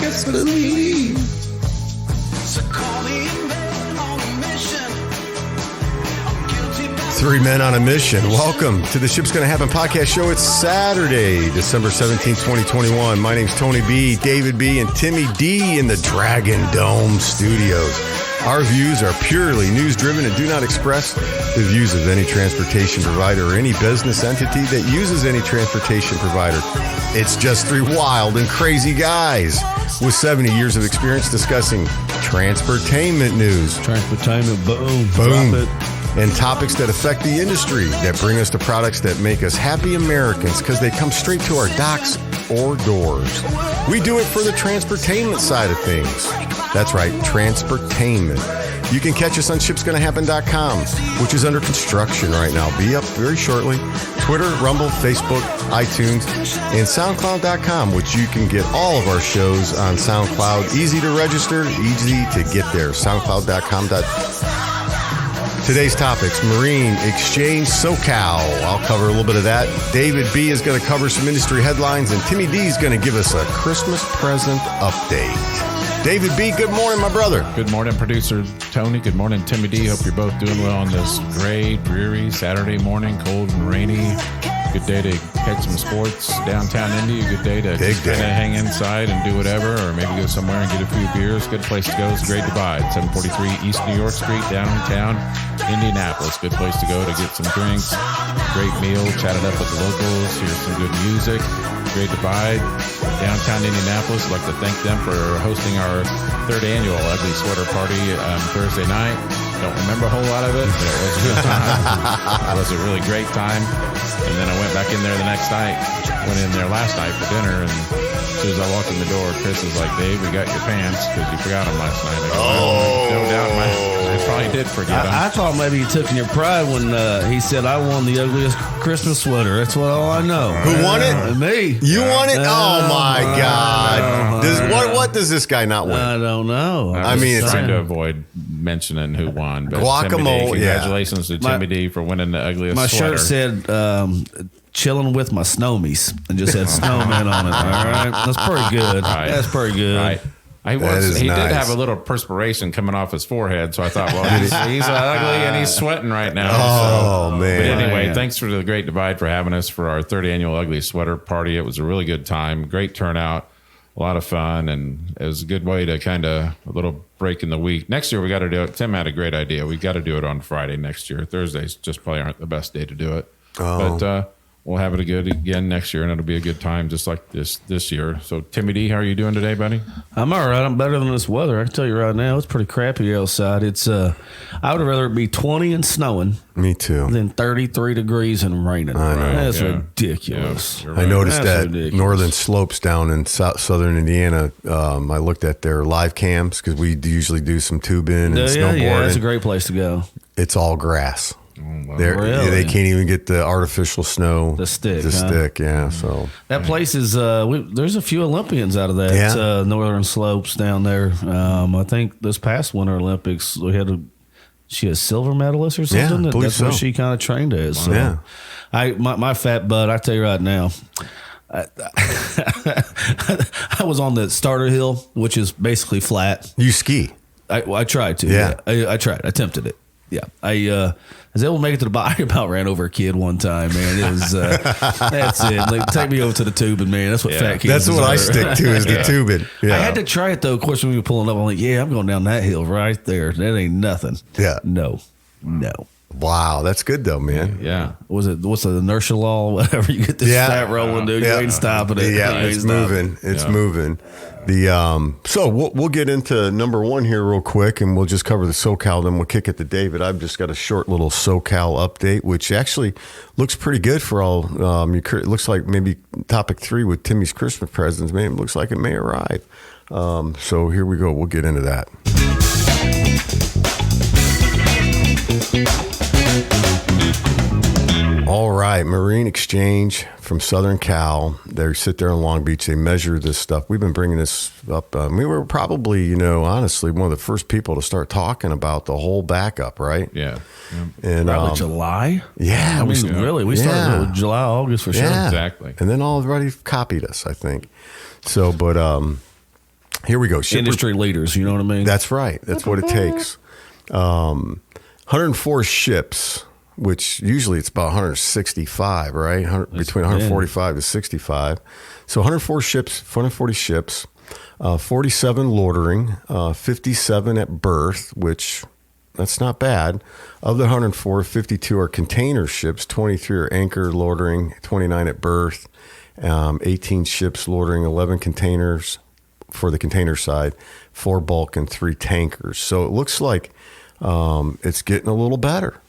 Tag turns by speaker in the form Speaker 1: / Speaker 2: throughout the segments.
Speaker 1: guess what I mean.
Speaker 2: So call me on a mission. I'm guilty by
Speaker 3: 3 men on a mission. Welcome to the Shipsgonnahappen podcast show. It's Saturday, December 17, 2021. My name's Tony B, David B, and Timmy D in the Dragon Dome studios. Our views are purely news-driven and do not express the views of any transportation provider or any business entity that uses any transportation provider. It's just three wild and crazy guys with 70 years of experience discussing transportainment news.
Speaker 1: Transportainment, boom.
Speaker 3: Boom.
Speaker 1: Drop it.
Speaker 3: And topics that affect the industry that bring us to products that make us happy Americans because they come straight to our docks or doors. We do it for the transportainment side of things. That's right, transportainment. You can catch us on Shipsgonnahappen.com, which is under construction right now. Be up very shortly. Twitter, Rumble, Facebook, iTunes, and SoundCloud.com, which you can get all of our shows on SoundCloud. Easy to register, easy to get there. SoundCloud.com. Today's topics, Marine Exchange SoCal. I'll cover a little bit of that. David B is going to cover some industry headlines, and Timmy D is going to give us a Christmas present update. David B, good morning, my brother.
Speaker 4: Good morning, producer Tony. Good morning, Timmy D. Hope you're both doing well on this gray, dreary Saturday morning, cold and rainy. Good day to catch some sports downtown Indy. A good day to just kind of hang inside and do whatever, or maybe go somewhere and get a few beers. Good place to go is Great Divide, 743 East New York Street, downtown Indianapolis. Good place to go to get some drinks, great meal, chat it up with the locals, hear some good music. Great Divide, downtown Indianapolis. I'd like to thank them for hosting our third annual Ugly Sweater Party Thursday night. Don't remember a whole lot of it, but it was a good time. It was a really great time. And then I went back in there the next night. Went in there last night for dinner, and as soon as I walked in the door, Chris was like, "Dave, we got your pants because you forgot them last night." I go, no doubt, I probably did forget them.
Speaker 1: I thought maybe you took in your pride when he said, I won the ugliest Christmas sweater. That's what all I know.
Speaker 3: Who won it?
Speaker 1: Me.
Speaker 3: You won it? Oh, my God. What does this guy not win?
Speaker 1: I don't know.
Speaker 4: I mean,
Speaker 3: it's
Speaker 4: trying to avoid mentioning who won. But
Speaker 3: Guacamole,
Speaker 4: Timmy D, congratulations to Timmy D for winning the ugliest
Speaker 1: My
Speaker 4: sweater.
Speaker 1: shirt said, chilling with my snowmies, and just had snowman on it. All right. That's pretty good.
Speaker 4: Right.
Speaker 1: That's pretty good.
Speaker 4: Right. He
Speaker 3: nice.
Speaker 4: did have a little perspiration coming off his forehead, so I thought, well, he's ugly and he's sweating right now.
Speaker 3: Oh, man.
Speaker 4: But anyway,
Speaker 1: Yeah.
Speaker 4: thanks for the Great Divide for having us for our third annual Ugly Sweater Party. It was a really good time, great turnout, a lot of fun, and it was a good way to kind of a little break in the week. Next year, we got to do it. Tim had a great idea. We got to do it on Friday next year. Thursdays just probably aren't the best day to do it.
Speaker 3: Oh.
Speaker 4: But we'll have it again next year, and it'll be a good time just like this year. So, Timmy D, how are you doing today, buddy?
Speaker 1: I'm all right. I'm better than this weather. I can tell you right now, it's pretty crappy outside. It's I would rather it be 20 and snowing
Speaker 3: Me too.
Speaker 1: than 33 degrees and raining.
Speaker 3: I know.
Speaker 1: That's
Speaker 4: Yeah.
Speaker 1: ridiculous.
Speaker 4: Yeah, you're
Speaker 3: I
Speaker 4: right.
Speaker 3: noticed
Speaker 1: That's
Speaker 3: that
Speaker 1: ridiculous.
Speaker 3: northern slopes down in southern Indiana. I looked at their live cams because we usually do some tubing and snowboarding.
Speaker 1: Yeah, that's a great place to go.
Speaker 3: It's all grass.
Speaker 4: Wow.
Speaker 1: Really?
Speaker 3: They can't even get the artificial snow.
Speaker 1: The stick,
Speaker 3: The
Speaker 1: huh?
Speaker 3: stick, yeah. So
Speaker 1: That place is, there's a few Olympians out of that
Speaker 3: Yeah.
Speaker 1: northern slopes down there. I think this past Winter Olympics, we had she a silver medalist or something.
Speaker 3: Yeah, I believe
Speaker 1: That's where
Speaker 3: so.
Speaker 1: she kind of trained at. So
Speaker 3: Yeah.
Speaker 1: my fat butt, I tell you right now, I was on the starter hill, which is basically flat.
Speaker 3: you ski.
Speaker 1: I tried to.
Speaker 3: Yeah.
Speaker 1: I tried. I attempted it. Yeah. I was able to make it to the bottom. I about ran over a kid one time, man. It was, that's it. Like, take me over to the tubing, man. That's what fat kids
Speaker 3: That's what I
Speaker 1: deserve.
Speaker 3: stick to is the tubing. Yeah.
Speaker 1: I had to try it, though. Of course, when we were pulling up, I'm like, yeah, I'm going down that hill right there. That ain't nothing.
Speaker 3: Yeah.
Speaker 1: No.
Speaker 3: Wow, that's good though, man.
Speaker 4: Yeah.
Speaker 1: What's the inertia law? Whatever, you get this fat rolling, dude. You ain't stopping it.
Speaker 3: Yeah,
Speaker 1: You ain't
Speaker 3: it's
Speaker 1: stopping
Speaker 3: moving.
Speaker 1: it.
Speaker 3: It's moving. The so we'll get into number one here real quick, and we'll just cover the SoCal. Then we'll kick it to David. I've just got a short little SoCal update, which actually looks pretty good for all. It looks like maybe topic 3 with Timmy's Christmas presents. Maybe it looks like it may arrive. So here we go. We'll get into that. All right, Marine Exchange from Southern Cal. They sit there in Long Beach. They measure this stuff. We've been bringing this up. We were probably, honestly, one of the first people to start talking about the whole backup, right?
Speaker 4: Yeah.
Speaker 3: And
Speaker 1: Probably July.
Speaker 3: yeah,
Speaker 1: I mean, really, we started with July, August for sure.
Speaker 3: Yeah.
Speaker 4: Exactly.
Speaker 3: And then everybody copied us, I think. So, but Here we go.
Speaker 1: industry leaders. You know what I mean?
Speaker 3: That's right. That's what it takes. 104 ships, which usually it's about 165, right? Between 145 to 65. So 104 ships, 140 ships, 47 loitering, 57 at berth, which that's not bad. Of the 104, 52 are container ships, 23 are anchor loitering, 29 at berth, 18 ships loitering, 11 containers for the container side, 4 bulk and 3 tankers. So it looks like it's getting a little better.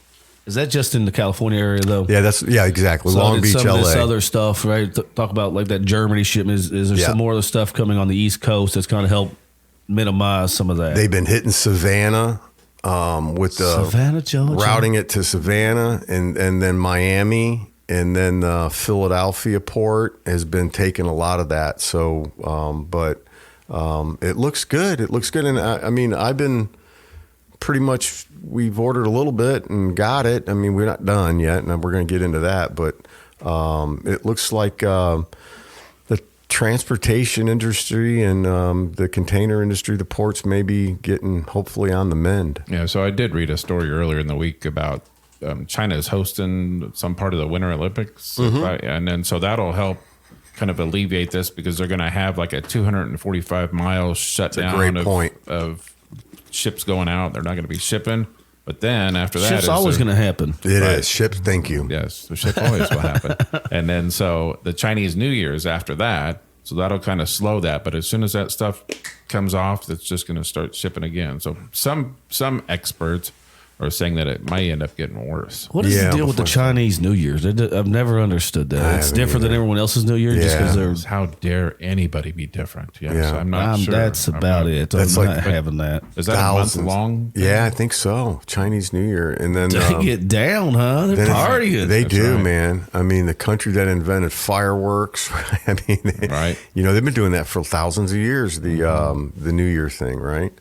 Speaker 1: Is that just in the California area though?
Speaker 3: Yeah, exactly.
Speaker 1: So
Speaker 3: Long Beach,
Speaker 1: some
Speaker 3: LA.
Speaker 1: of this other stuff, right? Talk about like that Germany shipment. Is there some more of the stuff coming on the East Coast that's kind of helped minimize some of that?
Speaker 3: They've been hitting Savannah with the
Speaker 1: Savannah, Georgia,
Speaker 3: routing it to Savannah, and then Miami, and then Philadelphia port has been taking a lot of that. So, but it looks good. It looks good, and I mean, I've been pretty much. We've ordered a little bit and got it. I mean, we're not done yet, and we're going to get into that. But it looks like the transportation industry and the container industry, the ports may be getting hopefully on the mend.
Speaker 4: Yeah, so I did read a story earlier in the week about China is hosting some part of the Winter Olympics. And then so that'll help kind of alleviate this because they're going to have like a 245 mile shutdown of ships going out. They're not going to be shipping. But then after that,
Speaker 1: ship's always going to happen.
Speaker 3: It is. Ships, thank you.
Speaker 4: Yes, the ship always will happen. And then so the Chinese New Year is after that. So that'll kind of slow that. But as soon as that stuff comes off, it's just going to start shipping again. So some experts are saying that it might end up getting worse.
Speaker 1: What is the deal with the Chinese New Year's? I've never understood that. It's different than everyone else's New Year just because they're...
Speaker 4: How dare anybody be different? Yes, I'm not sure.
Speaker 1: That's about it. I'm not having that.
Speaker 4: Is that a month long?
Speaker 3: Yeah, I think so. Chinese New Year. And then
Speaker 1: they get down, huh? They're partying.
Speaker 3: They do, man. I mean, the country that invented fireworks, I mean, they've been doing that for thousands of years, the New Year thing, right?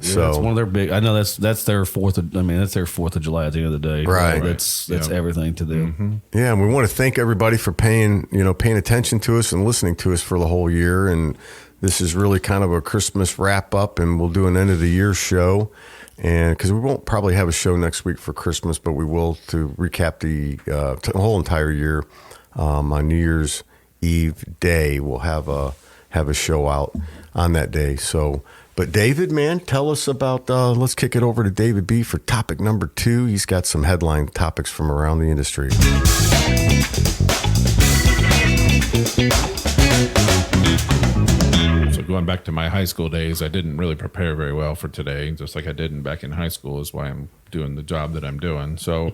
Speaker 1: Yeah, so it's one of their big. I know that's their Fourth of July at the end of the day.
Speaker 3: Right.
Speaker 1: That's everything to them.
Speaker 3: Mm-hmm. Yeah, and we want to thank everybody for paying attention to us and listening to us for the whole year. And this is really kind of a Christmas wrap up, and we'll do an end of the year show. And because we won't probably have a show next week for Christmas, but we will to recap the whole entire year on New Year's Eve day. We'll have a show out on that day. So. But David, man, tell us about, let's kick it over to David B. for topic number 2. He's got some headline topics from around the industry.
Speaker 4: So going back to my high school days, I didn't really prepare very well for today, just like I didn't back in high school is why I'm doing the job that I'm doing. So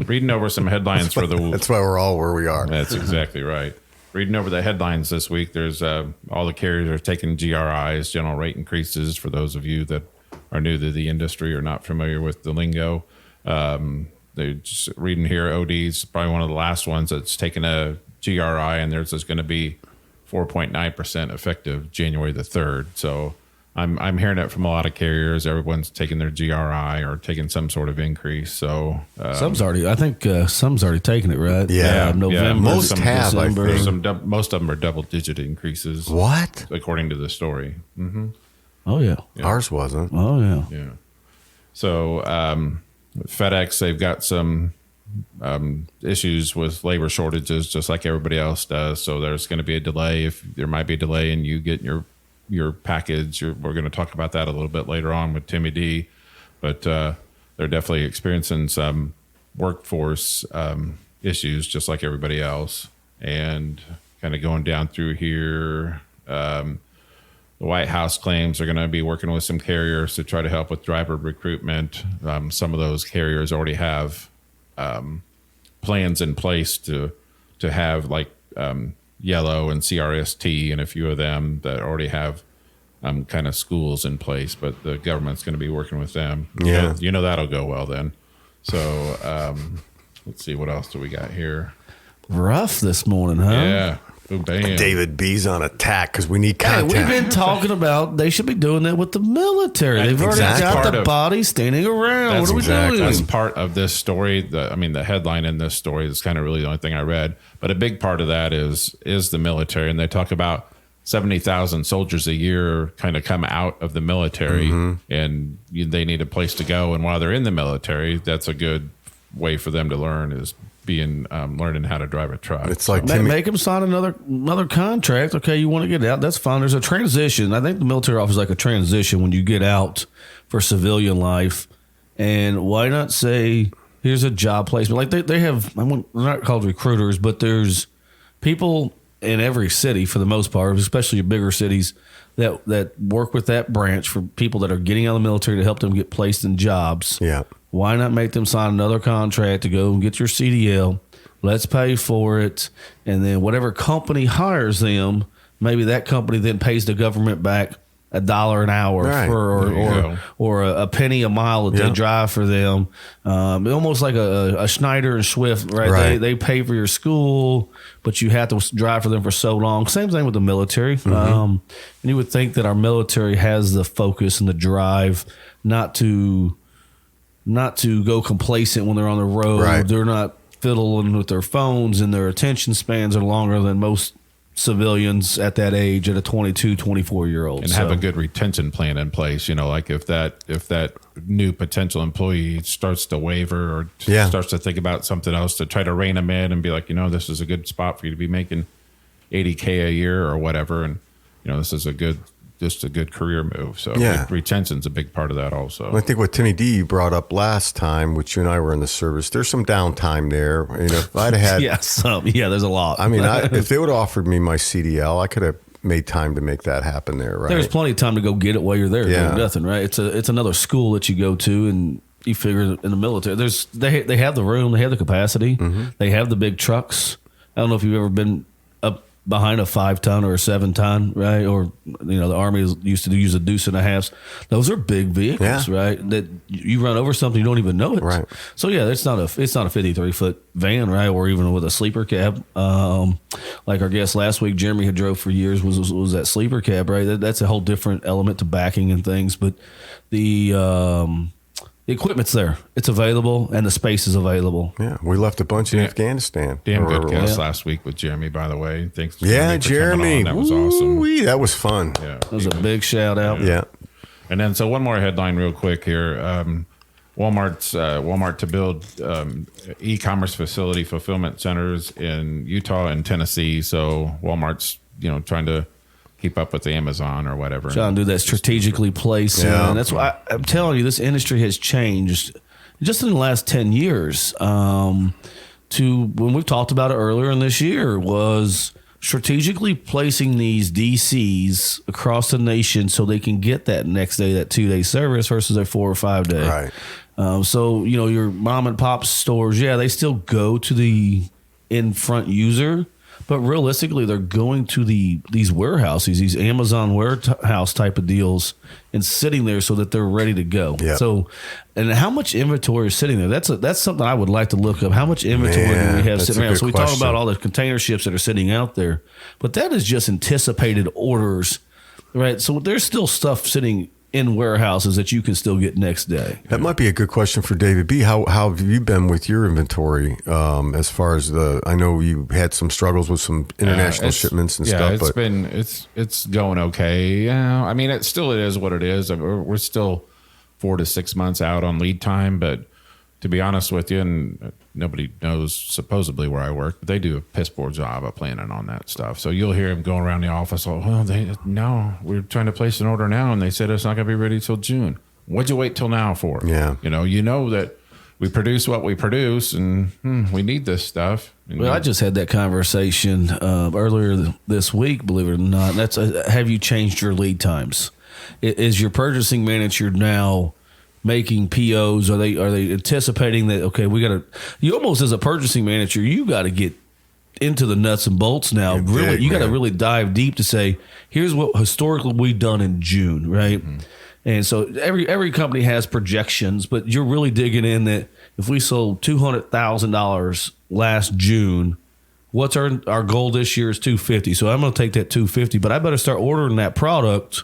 Speaker 4: reading over some headlines for the...
Speaker 3: That's why we're all where we are.
Speaker 4: That's exactly right. Reading over the headlines this week, there's all the carriers are taking GRIs, general rate increases, for those of you that are new to the industry or not familiar with the lingo. They're just reading here, OD's probably one of the last ones that's taken a GRI, and theirs is going to be 4.9% effective January the 3rd. So I'm hearing it from a lot of carriers. Everyone's taking their GRI or taking some sort of increase. So
Speaker 1: some's already taken it, right?
Speaker 3: Yeah,
Speaker 1: November.
Speaker 3: Most have, I think.
Speaker 4: Most of them are double-digit increases.
Speaker 3: What?
Speaker 4: According to the story. Mm-hmm.
Speaker 1: Oh yeah.
Speaker 3: Ours wasn't.
Speaker 1: Oh yeah.
Speaker 4: Yeah. So FedEx, they've got some issues with labor shortages, just like everybody else does. So there's going to be a delay. If there might be a delay in you getting your package, we're going to talk about that a little bit later on with Timmy D. But they're definitely experiencing some workforce issues, just like everybody else. And kind of going down through here, the White House claims they're going to be working with some carriers to try to help with driver recruitment. Some of those carriers already have plans in place to have like Yellow and CRST and a few of them that already have kind of schools in place, but the government's going to be working with them.
Speaker 3: Yeah.
Speaker 4: You know that'll go well then. So let's see, what else do we got here?
Speaker 1: Rough this morning, huh?
Speaker 4: Yeah. Ooh, bam.
Speaker 3: David B's on attack because we need content.
Speaker 1: Hey, we've been talking about they should be doing that with the military. They've already got the bodies standing around. What are we doing?
Speaker 4: That's part of this story. The headline in this story is kind of really the only thing I read. But a big part of that is the military. And they talk about 70,000 soldiers a year kind of come out of the military, and they need a place to go. And while they're in the military, that's a good way for them to learn, is learning how to drive a truck.
Speaker 3: It's like
Speaker 1: Make them sign another contract. Okay, you want to get out? That's fine. There's a transition. I think the military offers like a transition when you get out for civilian life. And why not say, here's a job placement? Like they have, they're not called recruiters, but there's people in every city for the most part, especially bigger cities, that work with that branch for people that are getting out of the military to help them get placed in jobs.
Speaker 3: Yeah.
Speaker 1: Why not make them sign another contract to go and get your CDL? Let's pay for it. And then whatever company hires them, maybe that company then pays the government back $1 an hour
Speaker 3: Right.
Speaker 1: or a penny a mile that they drive for them. Almost like a Schneider and Swift, right? They pay for your school, but you have to drive for them for so long. Same thing with the military. And you would think that our military has the focus and the drive not to go complacent when they're on the road.
Speaker 3: Right.
Speaker 1: They're not fiddling with their phones, and their attention spans are longer than most civilians at that age, at a 22, 24-year-old.
Speaker 4: And have a good retention plan in place. Like if that new potential employee starts to waver or starts to think about something else, to try to rein them in and be like, this is a good spot for you to be making $80K a year or whatever. And, this is just a good career move. So retention's a big part of that also.
Speaker 3: I think what Timmy D you brought up last time, which you and I were in the service, there's some downtime there. If I'd had,
Speaker 1: there's a lot.
Speaker 3: I mean, if they would have offered me my CDL, I could have made time to make that happen there. Right?
Speaker 1: There's plenty of time to go get it while you're there.
Speaker 3: Yeah.
Speaker 1: Doing nothing, right? It's another school that you go to, and you figure in the military, they have the room, they have the capacity, they have the big trucks. I don't know if you've ever been up behind a 5-ton or a 7-ton, right? Or the Army used to use a deuce and a half. Those are big vehicles, right? That you run over something, you don't even know it.
Speaker 3: Right.
Speaker 1: So it's not a 53-foot van, right? Or even with a sleeper cab. Like our guest last week, Jeremy had drove for years, was that sleeper cab, right? That's a whole different element to backing and things. But the equipment's there. It's available, and the space is available.
Speaker 3: Yeah, we left a bunch in Afghanistan.
Speaker 4: Damn good guest last week with Jeremy, by the way. Thanks to
Speaker 3: Jeremy.
Speaker 4: That was awesome.
Speaker 3: That was fun.
Speaker 4: Yeah,
Speaker 1: That was a big shout out.
Speaker 3: Yeah.
Speaker 4: And then, so one more headline real quick here. Walmart to build e-commerce facility fulfillment centers in Utah and Tennessee. So Walmart's, trying to keep up with Amazon or whatever.
Speaker 1: Trying to do that strategically placed.
Speaker 3: Yeah.
Speaker 1: And that's why I'm telling you, this industry has changed just in the last 10 years. To when we've talked about it earlier in this year, was strategically placing these DCs across the nation so they can get that next day, that 2-day service versus a 4 or 5 day.
Speaker 3: Right.
Speaker 1: So, your mom and pop stores, they still go to the in front user, but realistically, they're going to these warehouses, these Amazon warehouse type of deals, and sitting there so that they're ready to go.
Speaker 3: Yep.
Speaker 1: So, and how much inventory is sitting there? That's something I would like to look up. How much inventory do we have sitting around? So we talk about all the container ships that are sitting out there, but that is just anticipated orders, right? So there's still stuff sitting in warehouses that you can still get next day.
Speaker 3: That might be a good question for David B. How have you been with your inventory as far as I know you had some struggles with some international shipments and stuff.
Speaker 4: It's going okay. Yeah, I mean, it is what it is. We're still 4 to 6 months out on lead time, but to be honest with you, and nobody knows supposedly where I work, but they do a piss poor job of planning on that stuff. So you'll hear them going around the office, we're trying to place an order now, and they said it's not going to be ready till June. What'd you wait till now for?
Speaker 3: Yeah.
Speaker 4: You know that we produce what we produce, and we need this stuff.
Speaker 1: Well, I just had that conversation earlier this week, believe it or not. That's have you changed your lead times? Is your purchasing manager now making POs? Are they anticipating that, okay, you almost as a purchasing manager, you got to get into the nuts and bolts now. You got to really dive deep to say, here's what historically we've done in June, right? Mm-hmm. And so every company has projections, but you're really digging in that if we sold $200,000 last June, what's our goal this year is $250,000. So I'm going to take that $250,000, but I better start ordering that product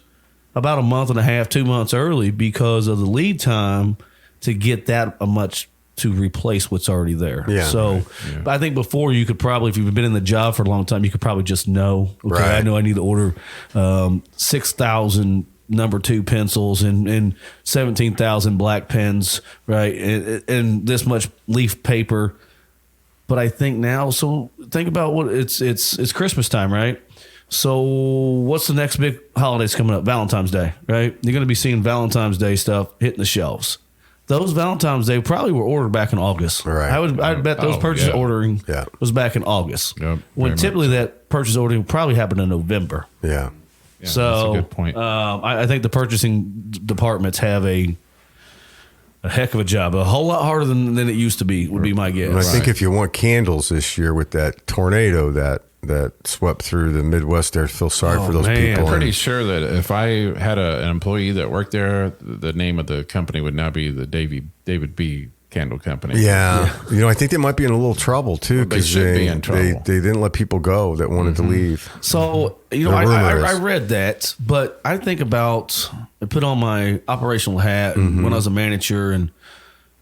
Speaker 1: about a month and a half, 2 months early because of the lead time to get that a much to replace what's already there.
Speaker 3: Yeah.
Speaker 1: So but I think before you could probably, if you've been in the job for a long time, you could probably just know, okay,
Speaker 3: Right.
Speaker 1: I know I need to order 6,000 number 2 pencils and 17,000 black pens, right? And this much leaf paper. But I think now, so think about what it's Christmas time, right? So what's the next big holidays coming up? Valentine's Day, right? You're going to be seeing Valentine's Day stuff hitting the shelves. Those Valentine's Day probably were ordered back in August.
Speaker 3: Right.
Speaker 1: I'd bet those purchase ordering was back in August.
Speaker 4: Yep,
Speaker 1: when
Speaker 4: very
Speaker 1: typically that purchase ordering probably happened in November.
Speaker 3: Yeah.
Speaker 4: Yeah,
Speaker 1: So
Speaker 4: that's a good point.
Speaker 1: I think the purchasing departments have a heck of a job, a whole lot harder than it used to be, would be my guess.
Speaker 3: And I think if you want candles this year with that tornado that swept through the Midwest there, feel sorry for those people.
Speaker 4: I'm pretty sure that if I had an employee that worked there, the name of the company would now be the David B. Candle Company.
Speaker 3: Yeah. You know, I think they might be in a little trouble too,
Speaker 4: They
Speaker 3: because
Speaker 4: should be in trouble.
Speaker 3: they didn't let people go that wanted to leave.
Speaker 1: So, you know,
Speaker 3: The rumor
Speaker 1: I
Speaker 3: is-
Speaker 1: read that, but I think about, I put on my operational hat when I was a manager, and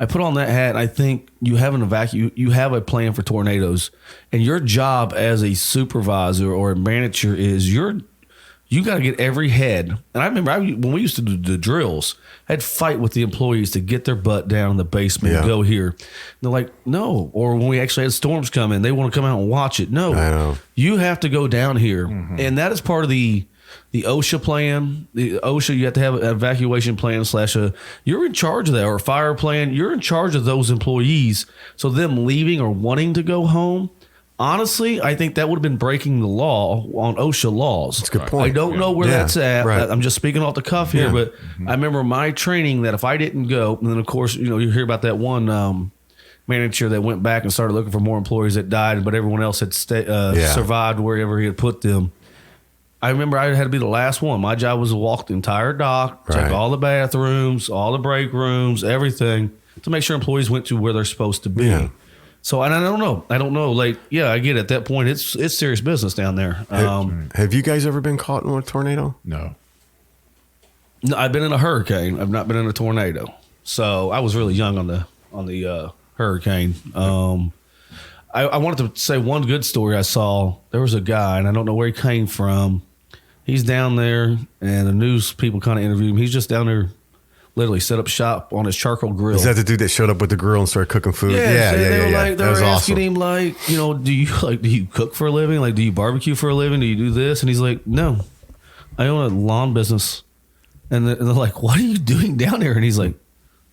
Speaker 1: I put on that hat, and I think you have you have a plan for tornadoes, and your job as a supervisor or a manager is you got to get every head. And I remember when we used to do the drills, I'd fight with the employees to get their butt down in the basement and go here. And they're like, no. Or when we actually had storms come in, they want to come out and watch it. No,
Speaker 3: I know.
Speaker 1: You have to go down here. And that is part of the OSHA plan. The OSHA, you have to have an evacuation plan / you're in charge of that, or a fire plan. You're in charge of those employees. So them leaving or wanting to go home, honestly, I think that would have been breaking the law on OSHA laws.
Speaker 3: That's a good point.
Speaker 1: I don't know where
Speaker 3: Yeah,
Speaker 1: that's at.
Speaker 3: right.
Speaker 1: I'm just speaking off the cuff here, but I remember my training that if I didn't go, and then of course, you know, you hear about that one manager that went back and started looking for more employees that died, but everyone else had survived wherever he had put them. I remember I had to be the last one. My job was to walk the entire dock, check
Speaker 3: Right.
Speaker 1: all the bathrooms, all the break rooms, everything, to make sure employees went to where they're supposed to be.
Speaker 3: Yeah.
Speaker 1: So, and I don't know. Like, yeah, I get it. At that point, it's serious business down there.
Speaker 3: Have you guys ever been caught in a tornado?
Speaker 4: No.
Speaker 1: No, I've been in a hurricane. I've not been in a tornado. So I was really young on the hurricane. I wanted to say one good story I saw. There was a guy, and I don't know where he came from. He's down there, and the news people kind of interviewed him. He's just down there, literally set up shop on his charcoal grill.
Speaker 3: Is that the dude that showed up with the grill and started cooking food?
Speaker 1: Yeah. They were like, they
Speaker 3: that was
Speaker 1: were asking
Speaker 3: awesome.
Speaker 1: him, like, you know, do you cook for a living? Like, do you barbecue for a living? Do you do this? And he's like, no, I own a lawn business. And they're like, what are you doing down here? And he's like,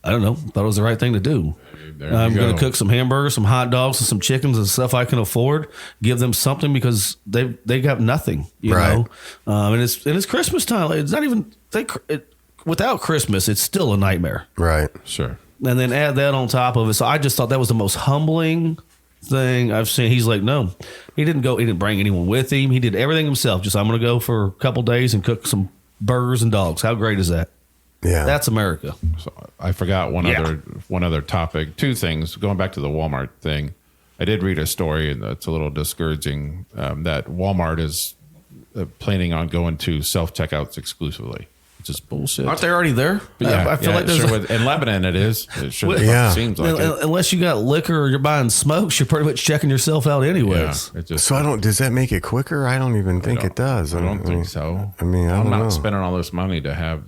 Speaker 1: I don't know. Thought it was the right thing to do. I'm going to cook some hamburgers, some hot dogs, and some chickens and stuff I can afford. Give them something because they got nothing, you
Speaker 3: Right.
Speaker 1: know. And it's Christmas time. It's not even without Christmas, it's still a nightmare.
Speaker 3: Right.
Speaker 4: Sure.
Speaker 1: And then add that on top of it. So I just thought that was the most humbling thing I've seen. He's like, no, he didn't bring anyone with him. He did everything himself. Just, I'm going to go for a couple days and cook some burgers and dogs. How great is that?
Speaker 3: Yeah.
Speaker 1: That's America.
Speaker 4: So I forgot one other topic. Two things. Going back to the Walmart thing, I did read a story that's a little discouraging. That Walmart is planning on going to self checkouts exclusively, which is bullshit.
Speaker 1: Aren't they already there?
Speaker 4: Yeah,
Speaker 1: I feel like there's
Speaker 4: in Lebanon it is. It sure
Speaker 3: Yeah.
Speaker 4: seems like it.
Speaker 1: unless you got liquor or you're buying smokes, you're pretty much checking yourself out anyways.
Speaker 4: Yeah, it just,
Speaker 3: So does that make it quicker? I don't even think it does.
Speaker 4: I don't think so.
Speaker 3: I mean, I
Speaker 4: I'm
Speaker 3: don't
Speaker 4: not
Speaker 3: know.
Speaker 4: spending all this money to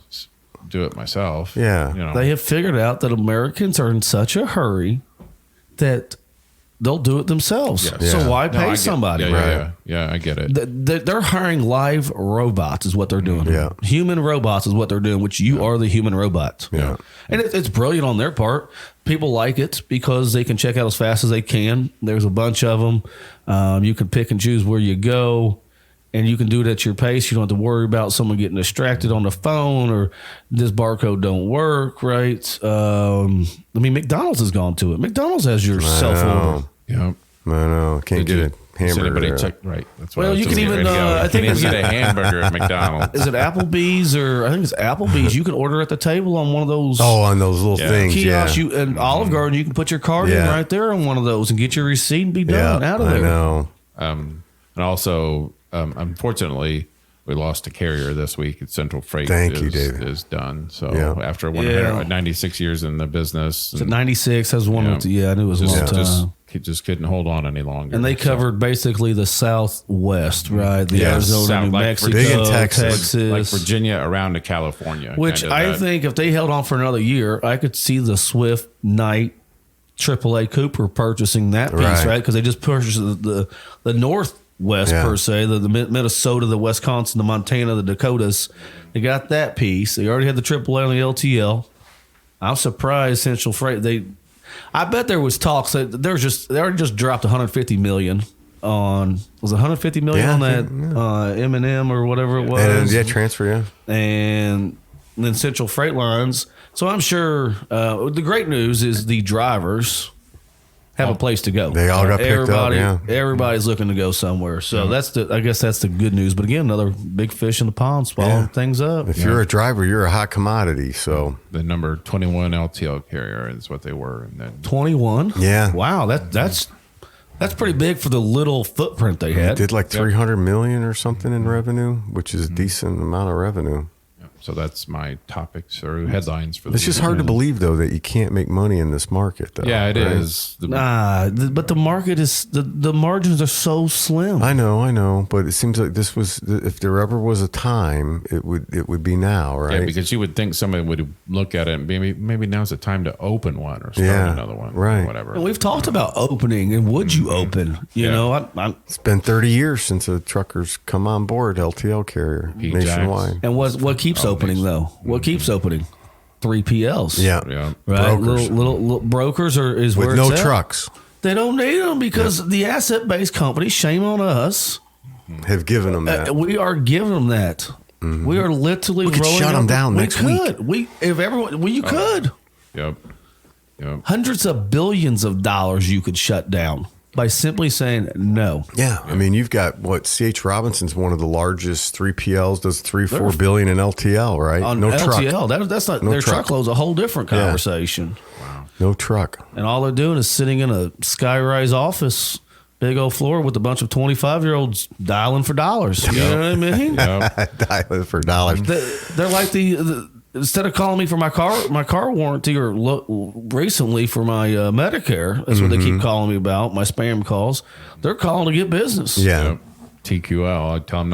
Speaker 4: do it myself.
Speaker 3: Yeah.
Speaker 4: You know.
Speaker 1: They have figured out that Americans are in such a hurry that they'll do it themselves.
Speaker 4: Yes.
Speaker 1: So
Speaker 3: Yeah.
Speaker 1: why
Speaker 4: No,
Speaker 1: pay
Speaker 4: I get-
Speaker 1: somebody?
Speaker 4: Yeah, I get it.
Speaker 1: They're hiring live robots is what they're doing.
Speaker 3: Yeah.
Speaker 1: Human robots is what they're doing, which you are the human robot.
Speaker 3: Yeah.
Speaker 1: And it's brilliant on their part. People like it because they can check out as fast as they can. There's a bunch of them. You can pick and choose where you go, and you can do it at your pace. You don't have to worry about someone getting distracted on the phone or this barcode don't work, right? I mean, McDonald's has gone to it. McDonald's has your self-order.
Speaker 4: Yeah.
Speaker 3: I know. Can't get a
Speaker 4: Has
Speaker 3: hamburger.
Speaker 4: anybody
Speaker 3: there.
Speaker 4: check? Right. That's what
Speaker 1: Well,
Speaker 4: I was
Speaker 1: you
Speaker 4: just
Speaker 1: can even,
Speaker 4: getting ready to go.
Speaker 1: I
Speaker 4: You
Speaker 1: think
Speaker 4: can
Speaker 1: it's-
Speaker 4: even get a hamburger at McDonald's.
Speaker 1: Is it Applebee's or I think it's Applebee's? You can order at the table on one of those
Speaker 3: Oh, on those little
Speaker 4: Yeah.
Speaker 3: things.
Speaker 1: kiosks.
Speaker 3: Yeah.
Speaker 1: You and Olive Garden, you can put your card in
Speaker 3: Yeah.
Speaker 1: right there on one of those and get your receipt and be done out of there.
Speaker 3: I know.
Speaker 4: And also, unfortunately, we lost a carrier this week. Central Freight
Speaker 3: Thank you, David.
Speaker 4: is done. So
Speaker 3: Yeah.
Speaker 4: after
Speaker 1: Yeah.
Speaker 4: 96 years in the business,
Speaker 1: Was it 96? I was one.
Speaker 4: Yeah.
Speaker 1: I knew it was a long time.
Speaker 4: just couldn't hold on any longer.
Speaker 1: And they covered basically the Southwest, right? The
Speaker 3: Yeah,
Speaker 1: Arizona,
Speaker 4: South,
Speaker 1: New
Speaker 4: like
Speaker 1: Mexico,
Speaker 3: big in
Speaker 1: Texas.
Speaker 4: like Virginia around to California.
Speaker 1: Which
Speaker 4: kind of
Speaker 1: I
Speaker 4: that.
Speaker 1: think if they held on for another year, I could see the Swift Knight AAA Cooper purchasing that piece, right? Because they just purchased the Northwest per se, the Minnesota, the Wisconsin, the Montana, the Dakotas. They got that piece. They already had the AAA and the LTL. I'm surprised Central Freight. I bet there was talks that they already just dropped 150 million on. Was it 150 million on that M&M or whatever it was?
Speaker 3: And transfer,
Speaker 1: And then Central Freight Lines. So I'm sure the great news is the drivers have a place to go.
Speaker 3: They all got picked up, yeah.
Speaker 1: Everybody's looking to go somewhere. So I guess that's the good news. But again, another big fish in the pond swallowing things up.
Speaker 3: If you're a driver, you're a hot commodity. So
Speaker 4: the number 21 LTL carrier is what they were. And then
Speaker 1: 21.
Speaker 3: Yeah.
Speaker 1: Wow, that's pretty big for the little footprint they had.
Speaker 3: did like 300 million or something in revenue, which is a decent amount of revenue.
Speaker 4: so that's my topics or headlines for the
Speaker 3: It's just hard to believe, though, that you can't make money in this market, though.
Speaker 4: Yeah, it
Speaker 3: right?
Speaker 4: is.
Speaker 1: But the market is the margins are so slim.
Speaker 3: I know, but it seems like this was, if there ever was a time, it would be now, right?
Speaker 4: Yeah, because you would think somebody would look at it and maybe now's the time to open one or start another one,
Speaker 3: right.
Speaker 4: or whatever.
Speaker 1: And we've talked about opening, and would you open? You know,
Speaker 3: It's been 30 years since the truckers come on board LTL carrier nationwide.
Speaker 1: and what keeps opening though? What keeps opening? 3PLs.
Speaker 3: Yeah,
Speaker 1: Right.
Speaker 3: Brokers.
Speaker 1: Little brokers is where
Speaker 3: with
Speaker 1: it's
Speaker 3: no
Speaker 1: at.
Speaker 3: trucks
Speaker 1: They don't need them because the asset-based companies, shame on us,
Speaker 3: have given them that.
Speaker 1: we are giving them that. We are literally
Speaker 3: We could
Speaker 1: rolling
Speaker 3: shut them
Speaker 1: up-
Speaker 3: down
Speaker 1: we
Speaker 3: next
Speaker 1: could. We if everyone you could.
Speaker 4: Yep.
Speaker 1: Hundreds of billions of dollars you could shut down by simply saying no.
Speaker 3: Yeah, I mean, you've got C.H. Robinson's one of the largest 3PLs, does 3-4 billion in LTL, right?
Speaker 1: On
Speaker 3: no
Speaker 1: LTL,
Speaker 3: truck.
Speaker 1: that's not
Speaker 3: No
Speaker 1: their
Speaker 3: truck.
Speaker 1: truckload's a whole different
Speaker 3: Yeah.
Speaker 1: conversation.
Speaker 3: No truck.
Speaker 1: And all they're doing is sitting in a skyrise office, big old floor with a bunch of 25-year-olds dialing for dollars. You know what I mean?
Speaker 3: Dialing for dollars.
Speaker 1: They're like the instead of calling me for my car warranty or recently for my Medicare, that's what they keep calling me about, my spam calls. They're calling to get business.
Speaker 3: Yeah.
Speaker 4: TQL. I tell them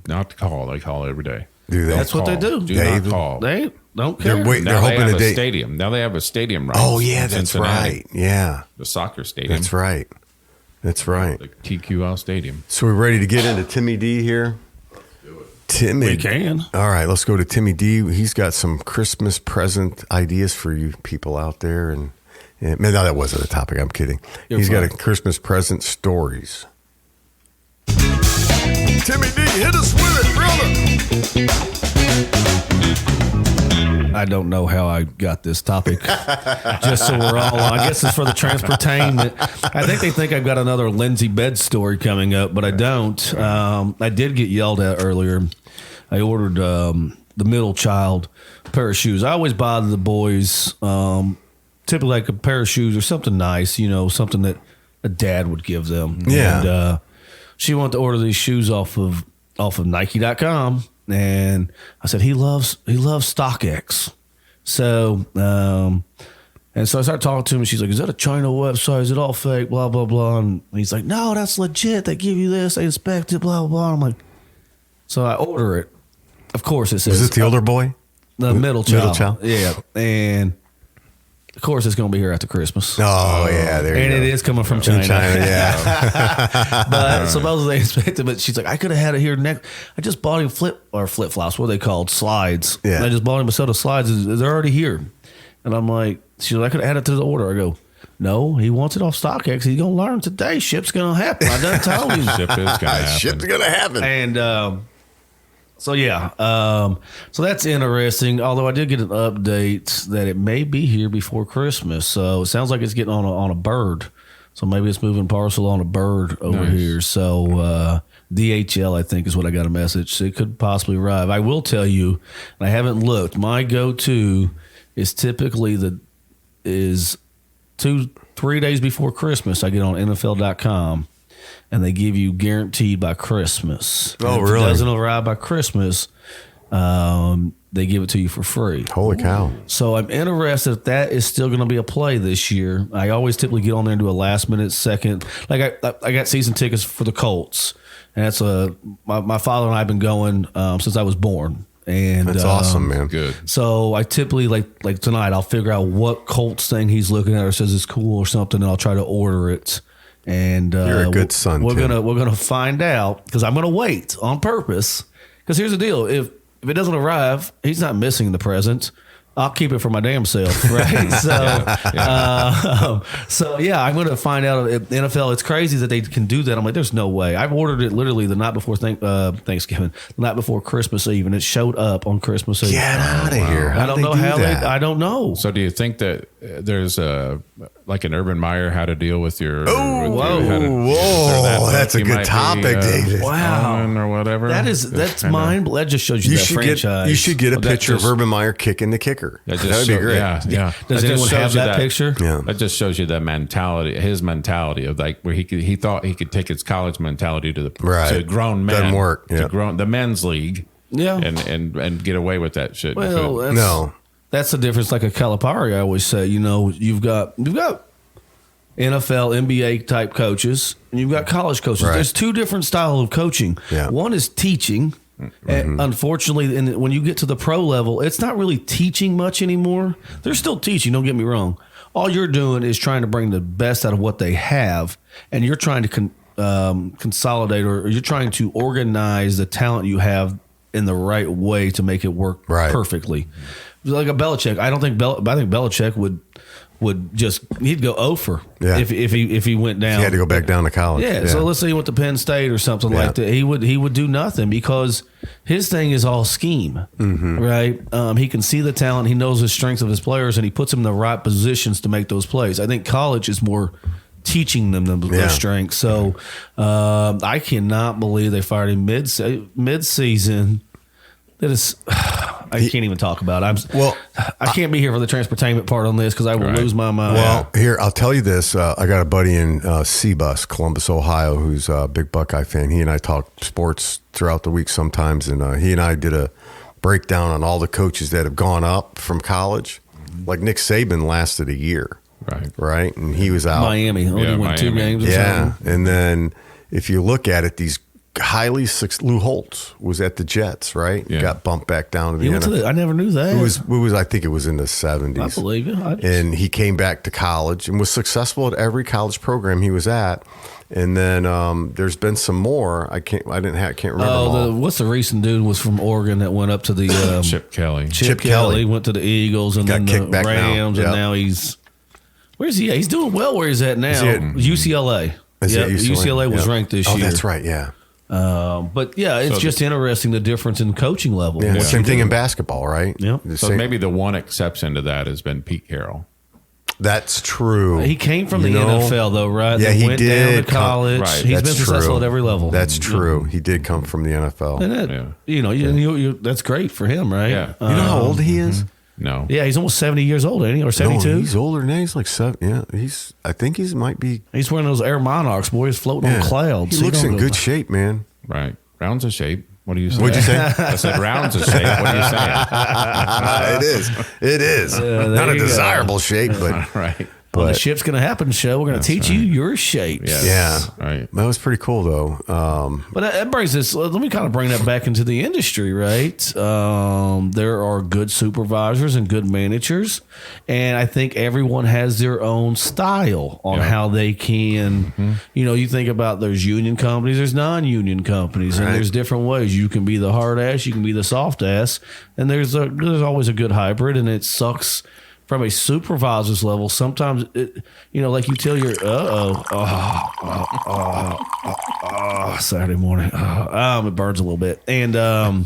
Speaker 4: not to call. They call every day.
Speaker 3: Do they?
Speaker 1: That's what they do.
Speaker 4: Do
Speaker 3: David.
Speaker 4: not call.
Speaker 1: They don't care.
Speaker 3: They're
Speaker 4: Now
Speaker 3: hoping
Speaker 4: they have
Speaker 3: to
Speaker 4: a
Speaker 3: date.
Speaker 4: stadium. Now they have a stadium, right?
Speaker 3: Oh, yeah,
Speaker 4: in
Speaker 3: that's
Speaker 4: Cincinnati.
Speaker 3: right. Yeah,
Speaker 4: The soccer stadium.
Speaker 3: that's right. That's right.
Speaker 4: The TQL stadium.
Speaker 3: So we're ready to get into Timmy D here? Timmy.
Speaker 1: We can.
Speaker 3: All right, let's go to Timmy D. He's got some Christmas present ideas for you people out there. And no, that wasn't a topic. I'm kidding. He's got a Christmas present stories. Timmy D, hit us with it, brother.
Speaker 1: I don't know how I got this topic. Just so we're all on. I guess it's for the transportainment. I think they think I've got another Lindsay Bed story coming up, but I don't. I did get yelled at earlier. I ordered the middle child a pair of shoes. I always buy the boys typically like a pair of shoes or something nice, something that a dad would give them.
Speaker 3: Yeah.
Speaker 1: And she wanted to order these shoes off of Nike.com. And I said, he loves StockX. So, and so I started talking to him and she's like, is that a China website? Is it all fake? Blah, blah, blah. And he's like, no, that's legit. They give you this. They inspect it, blah, blah, blah. I'm like, so I order it. Of course it says.
Speaker 3: Is it the older boy?
Speaker 1: The middle child.
Speaker 3: Middle child?
Speaker 1: Yeah. And of course it's going to be here after Christmas.
Speaker 3: Oh, yeah, there you
Speaker 1: And
Speaker 3: go.
Speaker 1: it is coming from China.
Speaker 3: yeah.
Speaker 1: But supposedly they inspected, but she's like, I could have had it here next. I just bought him flip flops. What are they called? Slides.
Speaker 3: Yeah.
Speaker 1: And I just bought him a set of slides. They're already here. And I'm like, she's like, I could have added to the order. I go, no, he wants it off StockX. He's going to learn today. Ship's going to happen. I done told him.
Speaker 4: Ship is going to happen.
Speaker 3: Shit's going to happen.
Speaker 1: And so yeah, so that's interesting. Although I did get an update that it may be here before Christmas. So it sounds like it's getting on a bird. So maybe it's moving parcel on a bird over here. So DHL, I think, is what I got a message. So it could possibly arrive. I will tell you, and I haven't looked. My go-to is typically 2-3 days before Christmas. I get on NFL.com. and they give you guaranteed by Christmas.
Speaker 3: Oh,
Speaker 1: And if
Speaker 3: really?
Speaker 1: it doesn't arrive by Christmas, they give it to you for free.
Speaker 3: Holy cow.
Speaker 1: So I'm interested if that is still going to be a play this year. I always typically get on there and do a last minute second. Like I got season tickets for the Colts, and that's my father and I have been going since I was born. And
Speaker 3: That's awesome, man.
Speaker 4: Good.
Speaker 1: So I typically like tonight I'll figure out what Colts thing he's looking at or says it's cool or something, and I'll try to order it. And
Speaker 3: You're a good son,
Speaker 1: We're
Speaker 3: Tim.
Speaker 1: gonna find out because I'm gonna wait on purpose. Because here's the deal: if it doesn't arrive, he's not missing the present. I'll keep it for my damn self, right? So yeah, I'm going to find out if the NFL. It's crazy that they can do that. I'm like, there's no way. I've ordered it literally the night before Thanksgiving, the night before Christmas Eve, and it showed up on Christmas Eve.
Speaker 3: Get out of here.
Speaker 1: I don't know how they. I don't know.
Speaker 4: So do you think that there's like an Urban Meyer how to deal with your
Speaker 3: Whoa, that's a good topic, David.
Speaker 1: Wow.
Speaker 4: or whatever?
Speaker 1: That's mind. That just shows you, that franchise.
Speaker 3: You should get a
Speaker 4: Well, that
Speaker 3: picture
Speaker 4: just-
Speaker 3: of Urban Meyer kicking the kicker.
Speaker 4: That
Speaker 3: That would be great.
Speaker 4: Yeah.
Speaker 1: Does
Speaker 4: That just
Speaker 1: anyone
Speaker 4: shows
Speaker 1: have
Speaker 4: you
Speaker 1: that picture?
Speaker 3: Yeah.
Speaker 4: That just shows you that mentality, his mentality of like where he thought he could take his college mentality to
Speaker 3: Right.
Speaker 4: grown men.
Speaker 3: Doesn't work.
Speaker 4: To
Speaker 3: Yeah.
Speaker 4: the men's league.
Speaker 1: Yeah.
Speaker 4: And get away with that shit.
Speaker 1: Well, that's,
Speaker 3: No.
Speaker 1: that's the difference. Like a Calipari, I always say, you've got NFL, NBA type coaches, and you've got college coaches.
Speaker 3: Right.
Speaker 1: There's two different styles of coaching.
Speaker 3: Yeah.
Speaker 1: One is teaching. And unfortunately, when you get to the pro level, it's not really teaching much anymore. They're still teaching, don't get me wrong. All you're doing is trying to bring the best out of what they have, and you're trying to consolidate or you're trying to organize the talent you have in the right way to make it work perfectly. Like a Belichick, I think Belichick he'd go over if he went down.
Speaker 3: He had to go back down to college.
Speaker 1: Yeah, so let's say he went to Penn State or something like that. He would do nothing because his thing is all scheme, right? He can see the talent, he knows the strengths of his players, and he puts them in the right positions to make those plays. I think college is more teaching them those strengths. So I cannot believe they fired him mid-season. That is, I can't even talk about it. I can't be here for the transportainment part on this because I will lose my mind.
Speaker 3: Well, here, I'll tell you this. I got a buddy in C-Bus, Columbus, Ohio, who's a big Buckeye fan. He and I talk sports throughout the week sometimes, and he and I did a breakdown on all the coaches that have gone up from college. Like Nick Saban lasted a year, right? And he was out.
Speaker 1: Miami only won 2 games or something.
Speaker 3: And then if you look at it, Lou Holtz was at the Jets, right?
Speaker 4: Yeah.
Speaker 3: Got bumped back down to the NFL.
Speaker 1: I never knew that.
Speaker 3: It was I think it was in the 70s.
Speaker 1: I believe you.
Speaker 3: And he came back to college and was successful at every college program he was at. And then there's been some more. I can't remember. them all.
Speaker 1: What's the recent dude was from Oregon that went up to the
Speaker 4: Chip Kelly.
Speaker 1: Chip Kelly went to the Eagles and
Speaker 3: Got
Speaker 1: then
Speaker 3: kicked
Speaker 1: the
Speaker 3: back now.
Speaker 1: Rams,
Speaker 3: Yep.
Speaker 1: and now where's he at? He's doing well where he's at now.
Speaker 3: Is he at-
Speaker 1: UCLA.
Speaker 3: Is he at
Speaker 1: UCLA was
Speaker 3: Yep.
Speaker 1: ranked this
Speaker 3: Oh,
Speaker 1: year.
Speaker 3: that's right. Yeah.
Speaker 1: But yeah, it's just interesting the difference in coaching level.
Speaker 3: Yeah.
Speaker 1: What
Speaker 3: Same
Speaker 1: you
Speaker 3: thing
Speaker 1: do.
Speaker 3: in basketball, right?
Speaker 1: Yep.
Speaker 3: The
Speaker 4: So
Speaker 3: same-
Speaker 4: maybe the one exception to that has been Pete Carroll.
Speaker 3: That's true.
Speaker 1: He came from the
Speaker 3: You know,
Speaker 1: NFL though, right?
Speaker 3: Yeah,
Speaker 1: Then
Speaker 3: he
Speaker 1: went
Speaker 3: did
Speaker 1: down to
Speaker 3: come-
Speaker 1: college.
Speaker 4: Right.
Speaker 1: He's
Speaker 3: That's
Speaker 1: been successful
Speaker 3: true.
Speaker 1: at every level.
Speaker 3: That's true. He did come from the NFL.
Speaker 1: And that, that's great for him, right?
Speaker 4: Yeah.
Speaker 3: You know how old he is?
Speaker 4: No.
Speaker 1: Yeah, he's almost 70 years old, ain't he? Or
Speaker 3: No,
Speaker 1: 72?
Speaker 3: he's older than that. He's like 7. Yeah, I think he might be.
Speaker 1: He's one of those Air Monarchs, boys, floating on clouds.
Speaker 3: He looks in
Speaker 1: don't
Speaker 3: good
Speaker 1: go-
Speaker 3: shape, man.
Speaker 4: Right. Rounds of shape. What do you say?
Speaker 3: What'd you say?
Speaker 4: I said rounds of shape. What are you saying?
Speaker 3: It is. It is.
Speaker 1: there
Speaker 3: Not a
Speaker 1: you go.
Speaker 3: desirable shape, but
Speaker 4: Right.
Speaker 1: On the
Speaker 3: But-
Speaker 1: Ship's Gonna Happen show, we're going to teach you your shapes.
Speaker 4: Yes.
Speaker 3: yeah.
Speaker 4: Right.
Speaker 3: That was pretty cool, though.
Speaker 1: But that brings us, let me kind of bring that back into the industry, right? There are good supervisors and good managers. And I think everyone has their own style on how they can, you think about there's union companies, there's non-union companies, and there's different ways. You can be the hard ass, you can be the soft ass, and there's always a good hybrid, and it sucks. From a supervisor's level, sometimes, like you tell your, Saturday morning, it burns a little bit. And I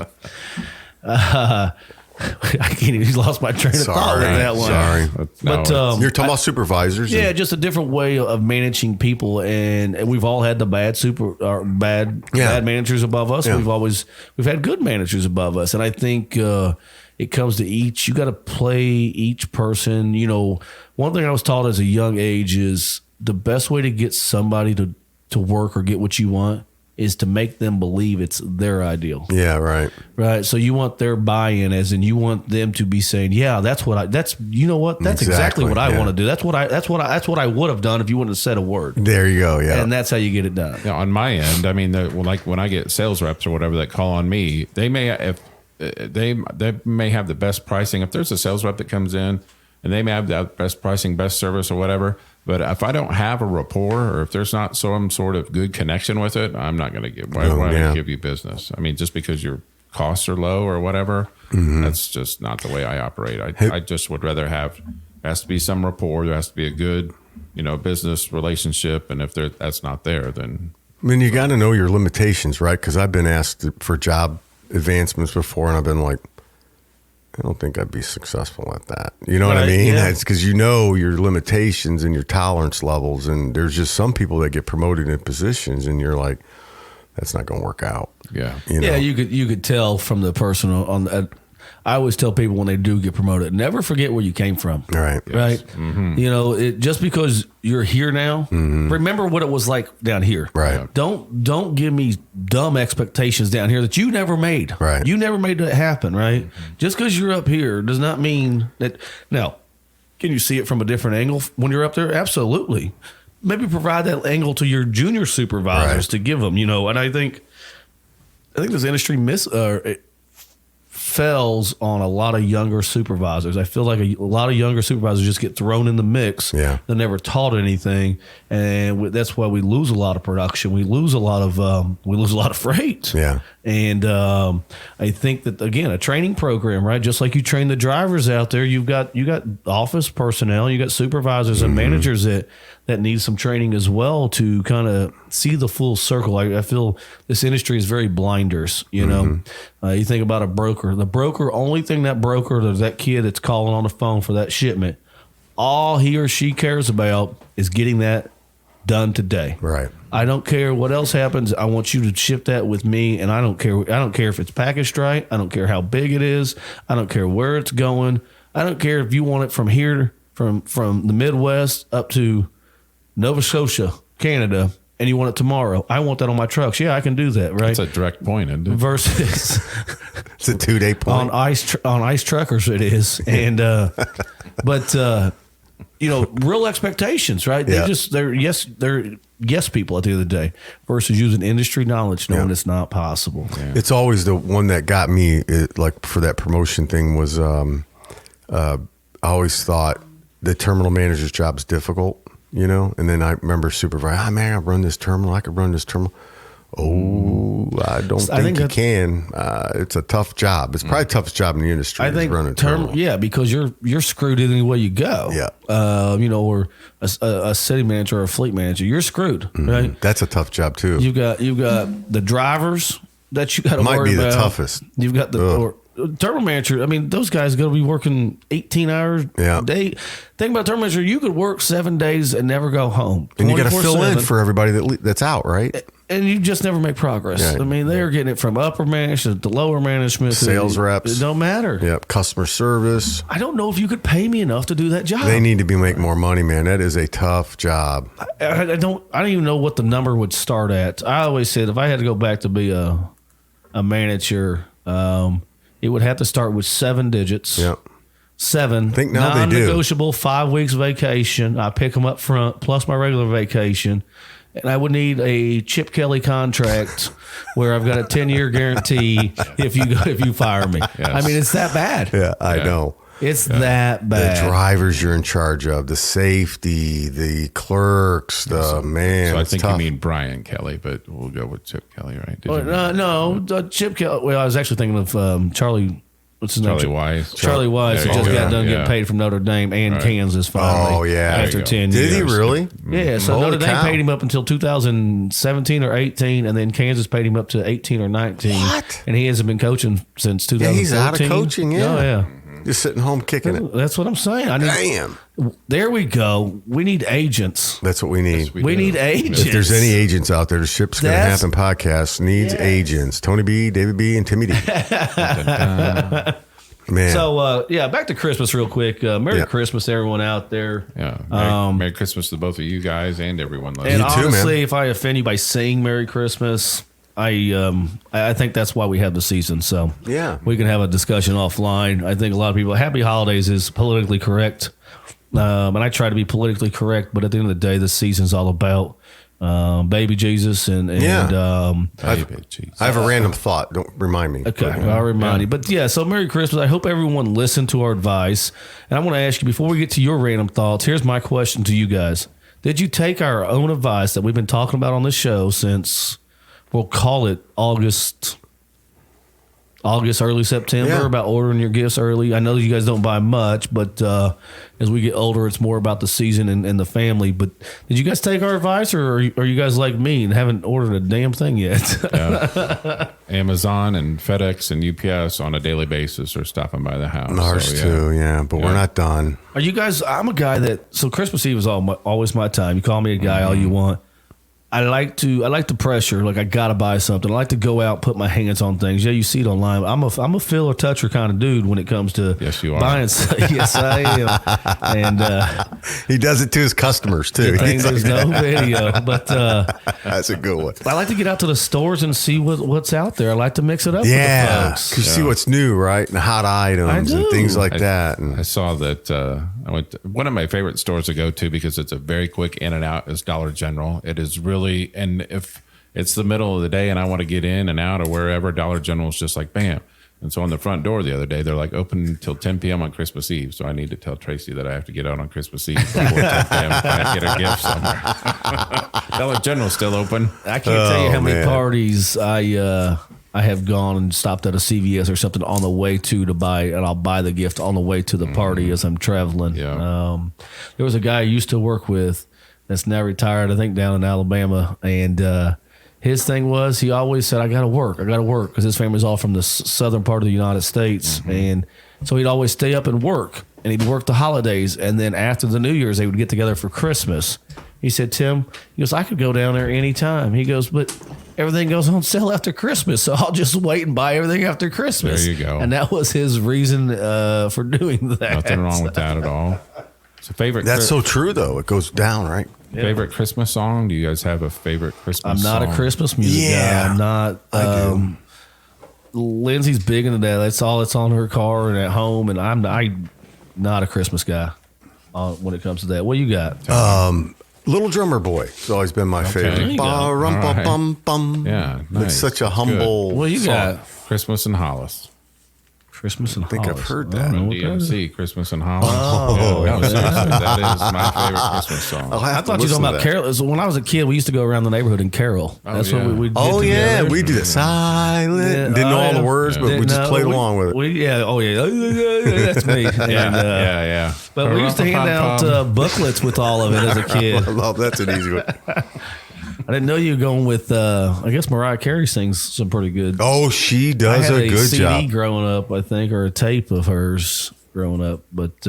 Speaker 1: can't even, he's lost my train of thought with that one.
Speaker 3: Sorry.
Speaker 1: But
Speaker 3: You're talking about supervisors?
Speaker 1: yeah, just a different way of managing people, and we've all had the bad managers above us.
Speaker 3: Yeah.
Speaker 1: We've had good managers above us, and I think it comes to you got to play each person. One thing I was taught as a young age is the best way to get somebody to work or get what you want is to make them believe it's their ideal.
Speaker 3: Yeah, right.
Speaker 1: Right. So you want their buy-in, as in you want them to be saying, yeah, that's you know what? That's exactly what I want to do. That's what I would have done if you wouldn't have said a word.
Speaker 3: There you go. Yeah.
Speaker 1: And that's how you get it done.
Speaker 4: On my end, I mean, like when I get sales reps or whatever that call on me, they may have the best pricing. If there's a sales rep that comes in and they may have the best pricing, best service or whatever, but if I don't have a rapport or if there's not some sort of good connection with it, I'm not going to give. Why would I give you business? I mean, just because your costs are low or whatever, that's just not the way I operate. I just would rather has to be some rapport. There has to be a good, business relationship. And if that's not there, then
Speaker 3: I mean, you got to know your limitations, right? Because I've been asked for job advancements before, and I've been like, I don't think I'd be successful at that. You know what I mean?
Speaker 1: Yeah.
Speaker 3: It's because you know your limitations and your tolerance levels. And there's just some people that get promoted in positions and you're like, that's not going to work out.
Speaker 4: Yeah.
Speaker 1: Yeah, you could tell from the person I always tell people when they do get promoted, never forget where you came from.
Speaker 3: Right.
Speaker 4: Yes.
Speaker 1: Right.
Speaker 4: Mm-hmm.
Speaker 1: Just because you're here now, remember what it was like down here.
Speaker 3: Right.
Speaker 1: Don't give me dumb expectations down here that you never made.
Speaker 3: Right.
Speaker 1: You never made that happen. Right. Just because you're up here does not mean that. Now, can you see it from a different angle when you're up there? Absolutely. Maybe provide that angle to your junior supervisors to give them. And I think this industry fails on a lot of younger supervisors. I feel like a lot of younger supervisors just get thrown in the mix.
Speaker 3: Yeah.
Speaker 1: They're never taught anything, and that's why we lose a lot of production. We lose a lot of freight.
Speaker 3: Yeah.
Speaker 1: And I think that, again, a training program, right? Just like you train the drivers out there, you got office personnel, you got supervisors and managers that need some training as well to kind of see the full circle. I feel this industry is very blinders. You think about a broker. The broker, only thing that kid that's calling on the phone for that shipment, all he or she cares about is getting that done today.
Speaker 3: Right.
Speaker 1: I don't care what else happens. I want you to ship that with me, and I don't care if it's packaged right. I don't care how big it is. I don't care where it's going. I don't care if you want it from here, from the Midwest up to Nova Scotia, Canada, and you want it tomorrow. I want that on my trucks. Yeah, I can do that, right?
Speaker 4: That's a direct point, isn't it?
Speaker 1: Versus
Speaker 3: it's a 2-day point.
Speaker 1: on ice truckers it is. And but real expectations, right? They're yes people at the end of the day versus using industry knowledge knowing it's not possible.
Speaker 4: Yeah.
Speaker 3: It's always the one that got me, like for that promotion thing was I always thought the terminal manager's job is difficult, and then I remember supervisor, man, I run this terminal. I could run this terminal. Oh, I don't think you can. It's a tough job. It's probably the toughest job in the industry.
Speaker 1: I think
Speaker 3: running terminal.
Speaker 1: Yeah, because you're screwed any way you go.
Speaker 3: Yeah.
Speaker 1: Or a city manager or a fleet manager, you're screwed. Right.
Speaker 3: That's a tough job too.
Speaker 1: You've got the drivers that you got to worry about.
Speaker 3: Might be the toughest.
Speaker 1: You've got terminal manager. I mean, those guys got to be working 18 hours a day. Think about terminal manager. You could work 7 days and never go home.
Speaker 3: And you got to fill in for everybody that's out, right?
Speaker 1: And you just never make progress.
Speaker 3: Yeah.
Speaker 1: I mean, they're getting it from upper management to lower management.
Speaker 3: Sales reps.
Speaker 1: It don't matter.
Speaker 3: Yep. Customer service.
Speaker 1: I don't know if you could pay me enough to do that job.
Speaker 3: They need to be making more money, man. That is a tough job.
Speaker 1: I don't even know what the number would start at. I always said if I had to go back to be a manager, it would have to start with 7 digits.
Speaker 3: Yep.
Speaker 1: 7.
Speaker 3: I think now they do.
Speaker 1: Non-negotiable 5 weeks vacation. I pick them up front plus my regular vacation. And I would need a Chip Kelly contract where I've got a 10-year guarantee if you fire me.
Speaker 4: Yes.
Speaker 1: I mean, it's that bad.
Speaker 3: Yeah, I know.
Speaker 1: It's that bad.
Speaker 3: The drivers you're in charge of, the safety, the clerks, man.
Speaker 4: So I
Speaker 3: it's
Speaker 4: think
Speaker 3: tough.
Speaker 4: you mean Brian Kelly, but we'll go with Chip Kelly, right?
Speaker 1: No, Chip Kelly. Well, I was actually thinking of Charlie. What's his name?
Speaker 4: Charlie Wise.
Speaker 1: Charlie Wise, who
Speaker 4: There you
Speaker 1: just
Speaker 4: go.
Speaker 1: got done
Speaker 4: Yeah.
Speaker 1: getting paid from Notre Dame and Kansas finally.
Speaker 3: Oh, yeah.
Speaker 1: After
Speaker 4: There you
Speaker 1: 10
Speaker 4: go.
Speaker 1: years.
Speaker 3: Did he really?
Speaker 1: Yeah, so
Speaker 3: Holy
Speaker 1: Notre Dame
Speaker 3: cow.
Speaker 1: paid him up until 2017 or 18, and then Kansas paid him up to 18 or 19.
Speaker 3: What?
Speaker 1: And he hasn't been coaching since 2014.
Speaker 3: he's out of coaching, yeah.
Speaker 1: Oh, yeah.
Speaker 3: Just sitting home kicking it.
Speaker 1: That's what I'm saying.
Speaker 3: Damn.
Speaker 1: There we go. We need agents.
Speaker 3: That's what we need.
Speaker 4: Yes,
Speaker 1: We
Speaker 4: do.
Speaker 1: need agents.
Speaker 3: If there's any agents out there, the Ship's Gonna
Speaker 1: That's-
Speaker 3: Happen podcast needs agents. Tony B, David B, and Timmy D. Man.
Speaker 1: So, back to Christmas real quick. Merry Christmas to everyone out there.
Speaker 4: Yeah. Merry Christmas to both of you guys and everyone listening.
Speaker 1: And
Speaker 3: You too,
Speaker 1: honestly,
Speaker 3: man.
Speaker 1: if I offend you by saying Merry Christmas, I think that's why we have the season. So
Speaker 3: Yeah.
Speaker 1: we can have a discussion offline. I think a lot of people, Happy Holidays is politically correct. And I try to be politically correct, but at the end of the day, this season's all about baby Jesus and
Speaker 3: I have a random thought. Don't remind me.
Speaker 1: okay, I'll remind you. But yeah, so Merry Christmas. I hope everyone listened to our advice. And I want to ask you, before we get to your random thoughts, here's my question to you guys. Did you take our own advice that we've been talking about on this show since, we'll call it August, early September, about ordering your gifts early? I know you guys don't buy much, but as we get older, it's more about the season and the family. But did you guys take our advice, or are you guys like me and haven't ordered a damn thing yet?
Speaker 4: Amazon and FedEx and UPS on a daily basis are stopping by the house.
Speaker 3: Ours too, but we're not done.
Speaker 1: Are you guys? I'm a guy that, so Christmas Eve is always my time. You call me a guy all you want. I like the pressure. Like, I gotta buy something. I like to go out, put my hands on things. Yeah, you see it online. I'm a feel or toucher kind of dude when it comes to
Speaker 4: Yes, you are.
Speaker 1: buying. Yes, I am. And
Speaker 3: He does it to his customers too.
Speaker 1: good thing
Speaker 3: He's
Speaker 1: there's
Speaker 3: like,
Speaker 1: no video, but
Speaker 3: that's a good one.
Speaker 1: I like to get out to the stores and see what's out there. I like to mix it up with the
Speaker 3: Yeah,
Speaker 1: folks.
Speaker 3: because you see what's new, right? And hot items
Speaker 1: I
Speaker 3: and
Speaker 1: do.
Speaker 3: things like that. And
Speaker 4: I saw that I went to, one of my favorite stores to go to because it's a very quick in and out is Dollar General. It is really, and if it's the middle of the day and I want to get in and out or wherever, Dollar General is just like bam. And so on the front door the other day, they're like open until 10 p.m. on Christmas Eve. So I need to tell Tracy that I have to get out on Christmas Eve before 10 p.m. if I get a gift somewhere. Dollar General's still open.
Speaker 1: I can't tell you how many
Speaker 3: man.
Speaker 1: parties I have gone and stopped at a CVS or something on the way to buy, and I'll buy the gift on the way to the party as I'm traveling.
Speaker 4: Yeah.
Speaker 1: There was a guy I used to work with that's now retired, I think down in Alabama, and his thing was he always said, I got to work, because his family's all from the southern part of the United States, and so he'd always stay up and work, and he'd work the holidays, and then after the New Year's, they would get together for Christmas. He said, Tim, he goes, I could go down there anytime. He goes, but everything goes on sale after Christmas, so I'll just wait and buy everything after Christmas.
Speaker 4: There you go.
Speaker 1: And that was his reason for doing that.
Speaker 4: Nothing wrong with that at all. It's a favorite.
Speaker 3: that's so true, though. It goes down, right?
Speaker 4: Favorite Christmas song? Do you guys have a favorite Christmas
Speaker 1: I'm not
Speaker 4: song?
Speaker 1: a Christmas music guy. I'm not.
Speaker 3: I do.
Speaker 1: Lindsay's big into that. That's all that's on her car and at home, and I'm not a Christmas guy when it comes to that. What you got?
Speaker 3: Little Drummer Boy has always been my
Speaker 1: There
Speaker 3: favorite.
Speaker 1: you go.
Speaker 3: Ba-rum-pa-bum-bum.
Speaker 4: Yeah, nice.
Speaker 3: It's such a
Speaker 4: That's
Speaker 3: humble
Speaker 1: What you
Speaker 3: song.
Speaker 1: got?
Speaker 4: Christmas in Hollis.
Speaker 1: Christmas and
Speaker 3: I think I've
Speaker 1: Hollis.
Speaker 3: heard
Speaker 1: I
Speaker 3: that.
Speaker 1: don't know what that is.
Speaker 4: DMC, Christmas in Hollis.
Speaker 3: Oh,
Speaker 4: no, seriously, that is my favorite Christmas song.
Speaker 3: I'll have
Speaker 1: I
Speaker 3: to
Speaker 1: thought you were
Speaker 3: listen
Speaker 1: talking
Speaker 3: to
Speaker 1: about
Speaker 3: that.
Speaker 1: Carol. So when I was a kid, we used to go around the neighborhood and carol. That's
Speaker 4: yeah.
Speaker 1: what we did
Speaker 3: Oh, yeah.
Speaker 1: together.
Speaker 3: We did it silent.
Speaker 1: Yeah.
Speaker 3: Didn't know
Speaker 1: Oh,
Speaker 3: all the
Speaker 1: yeah.
Speaker 3: words, but we just played along with it.
Speaker 1: That's me.
Speaker 4: Yeah.
Speaker 1: But we used to hand out booklets with all of it as a kid.
Speaker 3: I love that's an easy one.
Speaker 1: I didn't know you were going with, I guess Mariah Carey sings some pretty good.
Speaker 3: Oh, she
Speaker 1: I
Speaker 3: does
Speaker 1: had
Speaker 3: a good
Speaker 1: CD
Speaker 3: job.
Speaker 1: growing up, I think, or a tape of hers growing up, but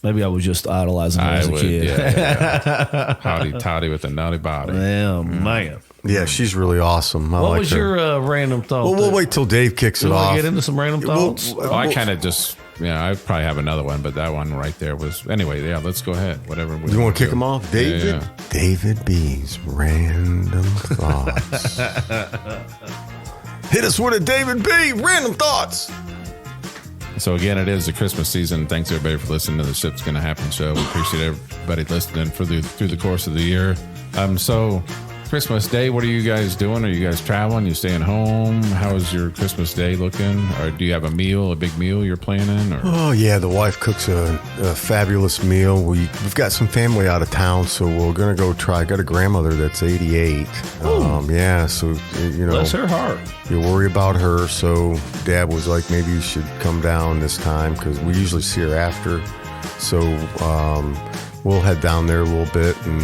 Speaker 1: maybe I was just idolizing her
Speaker 4: I
Speaker 1: as a
Speaker 4: would,
Speaker 1: kid.
Speaker 4: yeah. Howdy toddy with a naughty body.
Speaker 1: Yeah, man.
Speaker 3: Yeah, she's really awesome. I
Speaker 1: What
Speaker 3: like
Speaker 1: was
Speaker 3: her.
Speaker 1: your random thought?
Speaker 3: Well, we'll wait till Dave kicks it
Speaker 1: You want
Speaker 3: off.
Speaker 1: to get into some random thoughts?
Speaker 4: Oh, I kind of just, I probably have another one, but that one right there was, anyway, yeah, let's go ahead. Whatever.
Speaker 3: You want to kick him off? David?
Speaker 4: Yeah.
Speaker 3: David B's Random Thoughts. Hit us with a David B. Random Thoughts.
Speaker 4: So again, it is the Christmas season. Thanks everybody for listening to the Shipsgonnahappen show. We appreciate everybody listening through the course of the year. So Christmas Day, what are you guys doing? Are you guys traveling? You staying home? How is your Christmas Day looking? Or do you have a big meal you're planning? Or
Speaker 3: Oh, yeah, the wife cooks a fabulous meal. We've got some family out of town, so we're going to go try. I got a grandmother that's 88. Yeah, so,
Speaker 1: Bless her heart.
Speaker 3: you worry about her. So Dad was like, maybe you should come down this time because we usually see her after. So we'll head down there a little bit and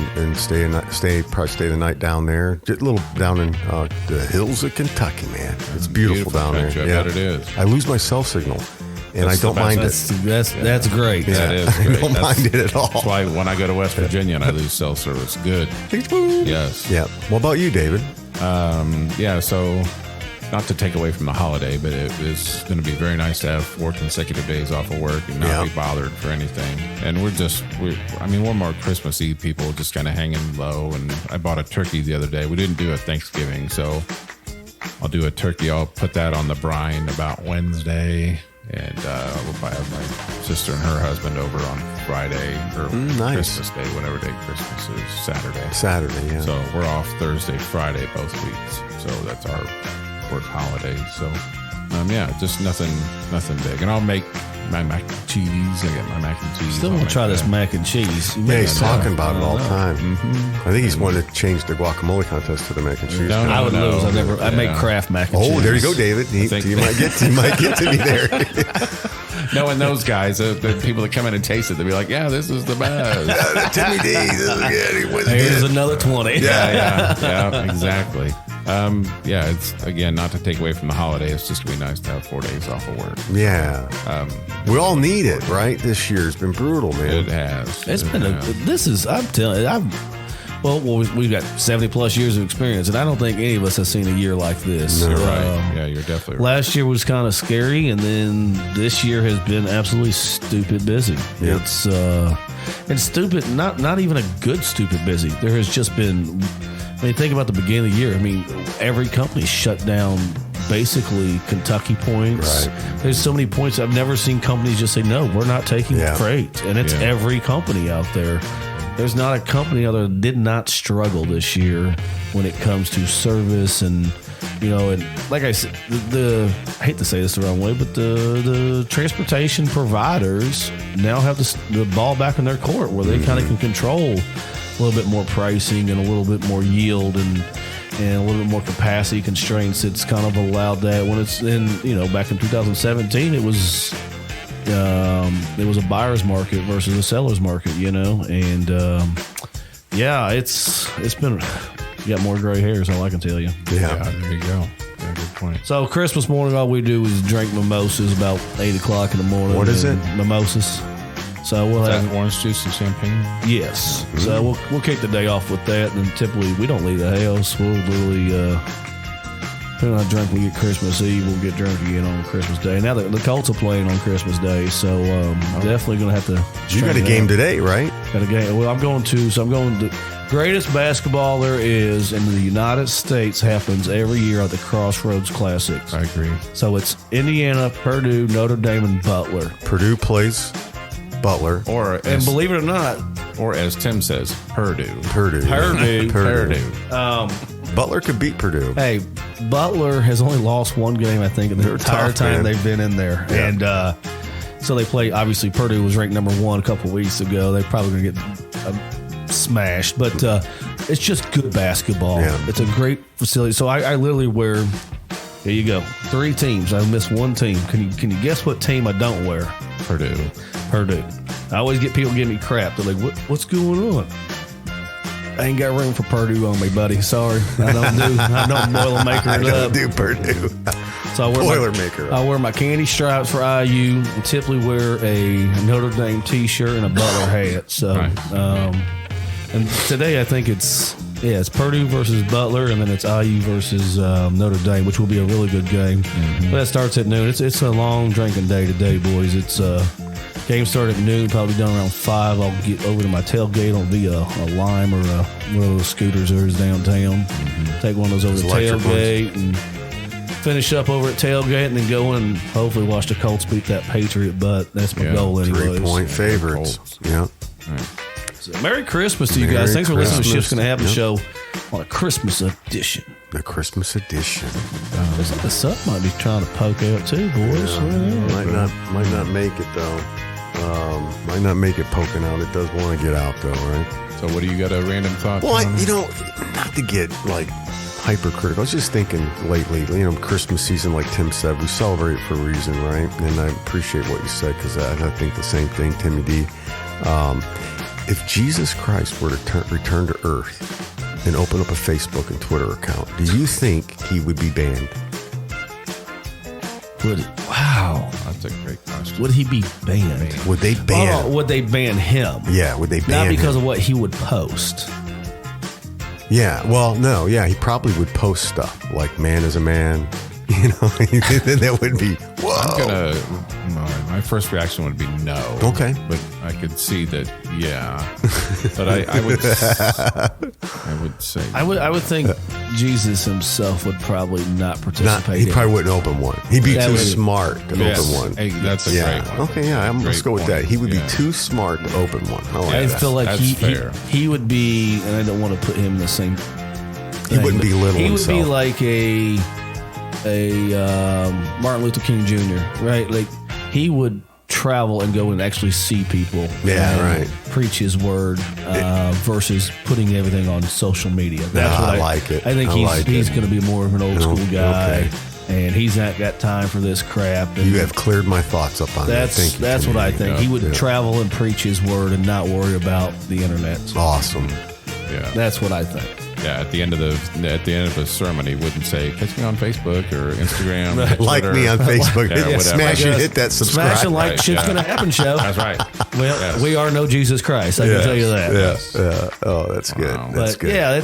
Speaker 3: probably stay the night down there. Just a little down in the hills of Kentucky, man. It's beautiful down there.
Speaker 4: country. I bet it is.
Speaker 3: I lose my cell signal, and
Speaker 4: That's
Speaker 3: I don't
Speaker 4: the
Speaker 3: mind
Speaker 4: best.
Speaker 3: it.
Speaker 1: That's great.
Speaker 4: That is
Speaker 3: I
Speaker 4: great.
Speaker 3: don't mind it at all.
Speaker 4: That's why when I go to West Virginia and I lose cell service, good. Yes.
Speaker 3: Yeah. What about you, David?
Speaker 4: So not to take away from the holiday, but it is going to be very nice to have 4 consecutive days off of work and not be bothered for anything. And we're more Christmassy people, just kind of hanging low. And I bought a turkey the other day. We didn't do a Thanksgiving, so I'll do a turkey. I'll put that on the brine about Wednesday. And we'll probably have my sister and her husband over on Friday or Christmas Day, whatever day Christmas is, Saturday.
Speaker 3: Saturday, yeah.
Speaker 4: So we're off Thursday, Friday, both weeks. So that's our work holiday. So, just nothing big. And I'll make my mac and cheese. I get my mac and cheese.
Speaker 1: Still want to try this mac and cheese.
Speaker 3: Yeah, he's talking about it all the time. Mm-hmm. I think he's wanted to change the guacamole contest to the mac and cheese.
Speaker 1: No, I would lose. I make Kraft mac and cheese.
Speaker 3: Oh, there you go, David. You might get to me there.
Speaker 4: Knowing those guys, the people that come in and taste it, they'll be like, "Yeah, this is the best."
Speaker 3: Timmy D. This is good.
Speaker 1: Here's another 20.
Speaker 4: Yeah, exactly. It's again not to take away from the holiday. It's just gonna be nice to have 4 days off of work.
Speaker 3: Yeah, we all need it, right? This year's been brutal, man.
Speaker 4: It has.
Speaker 1: I'm telling you, we've got 70 plus years of experience, and I don't think any of us have seen a year like this.
Speaker 4: No, right. You're definitely right.
Speaker 1: Last year was kind of scary, and then this year has been absolutely stupid busy.
Speaker 3: Yep.
Speaker 1: It's stupid, not even a good stupid busy. There has just been. Think about the beginning of the year. Every company shut down basically Kentucky points.
Speaker 3: Right.
Speaker 1: There's so many points. I've never seen companies just say, no, we're not taking freight. And it's every company out there. There's not a company out there that did not struggle this year when it comes to service and, and like I said, I hate to say this the wrong way, but the transportation providers now have the ball back in their court where they kind of can control a little bit more pricing and a little bit more yield and a little bit more capacity constraints. It's kind of allowed that. When it's in, back in 2017, it was a buyer's market versus a seller's market, and it's been, you got more gray hairs, all I can tell you.
Speaker 4: Yeah, there you go. Yeah, good point.
Speaker 1: So Christmas morning, all we do is drink mimosas about 8 o'clock in the morning.
Speaker 3: What is it?
Speaker 1: Mimosas. So we'll have
Speaker 4: orange juice and champagne.
Speaker 1: Yes. Mm-hmm. So we'll kick the day off with that, and typically we don't leave the house. We'll literally, depending on how drunk we get Christmas Eve, we'll get drunk again on Christmas Day. Now the Colts are playing on Christmas Day, so definitely going to have to.
Speaker 3: You got a game today, right?
Speaker 1: Got a game. Well, I'm going to greatest basketball there is in the United States happens every year at the Crossroads Classics.
Speaker 4: I agree.
Speaker 1: So it's Indiana, Purdue, Notre Dame, and Butler.
Speaker 3: Purdue plays Butler.
Speaker 1: And believe it or not,
Speaker 4: or as Tim says, Purdue.
Speaker 3: Butler could beat Purdue.
Speaker 1: Hey, Butler has only lost one game, I think, in the entire time they've been in there. Yeah. And so they play, obviously, Purdue was ranked number 1 a couple weeks ago. They're probably going to get smashed. But it's just good basketball. Yeah. It's a great facility. So I literally wear, there you go, 3 teams. I missed one team. Can you guess what team I don't wear?
Speaker 4: Purdue.
Speaker 1: I always get people giving me crap. They're like, what's going on? I ain't got room for Purdue on me, buddy. Sorry. I don't Boilermaker it up.
Speaker 3: I don't do Purdue.
Speaker 1: So I wear my candy stripes for IU and typically wear a Notre Dame t-shirt and a Butler hat. So, and today I think it's Purdue versus Butler, and then it's IU versus Notre Dame, which will be a really good game. Mm-hmm. But that starts at noon. It's a long drinking day today, boys. It's game start at noon, probably done around 5. I'll get over to my tailgate on via a Lime or one of those scooters there is downtown. Mm-hmm. Take one of those over to tailgate and finish up over at tailgate, and then go in and hopefully watch the Colts beat that Patriot butt. That's my goal anyways.
Speaker 3: 3-point favorites. Yeah.
Speaker 1: So Merry Christmas to you guys. Thanks for listening to Shipsgonnahappen show on a Christmas edition.
Speaker 3: The Christmas edition.
Speaker 1: Looks like the sun might be trying to poke out too, boys.
Speaker 3: Yeah, might not make it though. Might not make it poking out. It does want to get out though, right?
Speaker 4: So what do you got a random thought?
Speaker 3: Well, not to get like hypercritical. I was just thinking lately, Christmas season, like Tim said, we celebrate for a reason, right? And I appreciate what you said because I think the same thing, Timmy D. If Jesus Christ were to return to earth and open up a Facebook and Twitter account, do you think he would be banned?
Speaker 1: Wow.
Speaker 4: That's a great question.
Speaker 1: Would he be banned?
Speaker 3: Would they ban
Speaker 1: would they ban him?
Speaker 3: Yeah, would they ban
Speaker 1: Not because
Speaker 3: him?
Speaker 1: of what he would post.
Speaker 3: Yeah, well, no, yeah, he probably would post stuff like man is a man, You know, then that would be, whoa.
Speaker 4: My first reaction would be no.
Speaker 3: Okay.
Speaker 4: But I could see that, yeah. But I would say
Speaker 1: I would think Jesus himself would probably not participate.
Speaker 3: He probably wouldn't open one. He'd be too smart to open one.
Speaker 4: Hey, that's a great one.
Speaker 3: Okay, yeah, let's go with
Speaker 4: point.
Speaker 3: that. He would be
Speaker 4: Yeah.
Speaker 3: too smart to open one.
Speaker 1: I feel like
Speaker 4: That's fair.
Speaker 1: he would be, and I don't want to put him in the same
Speaker 3: He wouldn't
Speaker 1: thing,
Speaker 3: belittle
Speaker 1: he
Speaker 3: himself.
Speaker 1: would be like a Martin Luther King Jr., right? Like he would travel and go and actually see people.
Speaker 3: Yeah,
Speaker 1: and
Speaker 3: right.
Speaker 1: Preach his word versus putting everything on social media. That's
Speaker 3: No,
Speaker 1: what
Speaker 3: I like it.
Speaker 1: I think
Speaker 3: I
Speaker 1: he's
Speaker 3: like
Speaker 1: he's
Speaker 3: it.
Speaker 1: going to be more of an old school guy,
Speaker 3: okay.
Speaker 1: and he's not got time for this crap. And
Speaker 3: You have cleared my thoughts up on that. Thank you.
Speaker 1: That's what I think. He would
Speaker 3: Yeah.
Speaker 1: travel and preach his word and not worry about the internet.
Speaker 3: Awesome.
Speaker 4: Yeah.
Speaker 1: That's what I think.
Speaker 4: Yeah, at the end of a sermon, he wouldn't say, "Catch me on Facebook or Instagram,
Speaker 3: Like
Speaker 4: Twitter,
Speaker 3: me on Facebook.
Speaker 4: Yeah, whatever.
Speaker 3: Smash and hit that subscribe.
Speaker 1: Smash and like
Speaker 4: Right,
Speaker 1: Shit's
Speaker 4: yeah.
Speaker 1: Gonna Happen show.
Speaker 4: That's right.
Speaker 1: Well,
Speaker 4: Yes.
Speaker 1: we are no Jesus Christ. I can tell you that.
Speaker 3: Yeah. Oh, that's good.
Speaker 4: Wow.
Speaker 3: That's
Speaker 1: But
Speaker 3: good.
Speaker 1: yeah,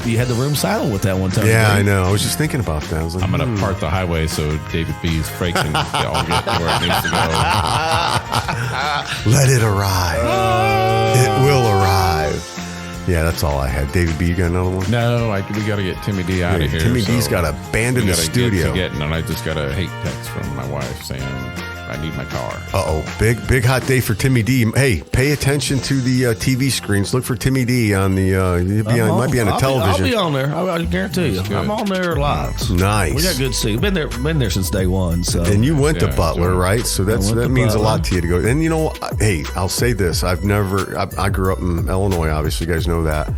Speaker 1: you had the room silent with that one time.
Speaker 3: Yeah,
Speaker 1: right?
Speaker 3: I know. I was just thinking about that. I was like,
Speaker 4: I'm going to part the highway so David B's freight can all get to where it needs to go.
Speaker 3: let it arrive. It will arrive. Yeah, that's all I had. David B, you got another one?
Speaker 4: No, we got to get Timmy D out of here.
Speaker 3: Timmy
Speaker 4: so
Speaker 3: D's got abandoned
Speaker 4: we
Speaker 3: the
Speaker 4: gotta
Speaker 3: studio.
Speaker 4: and I just got a hate text from my wife saying, I need my car.
Speaker 3: Uh-oh. Big hot day for Timmy D. Hey, pay attention to the TV screens. Look for Timmy D on the, might be on the
Speaker 1: I'll
Speaker 3: television.
Speaker 1: be on there. I guarantee you.
Speaker 4: Good.
Speaker 1: I'm on there a lot.
Speaker 3: Nice.
Speaker 1: We got good seats. Been there since day one. So
Speaker 3: And you went to
Speaker 4: Yeah,
Speaker 3: Butler,
Speaker 4: sure.
Speaker 3: right? So
Speaker 1: went
Speaker 3: that
Speaker 1: to
Speaker 3: means a lot
Speaker 1: Butler.
Speaker 3: to you to go. And you know, hey, I'll say this. I grew up in Illinois, obviously. You guys know that.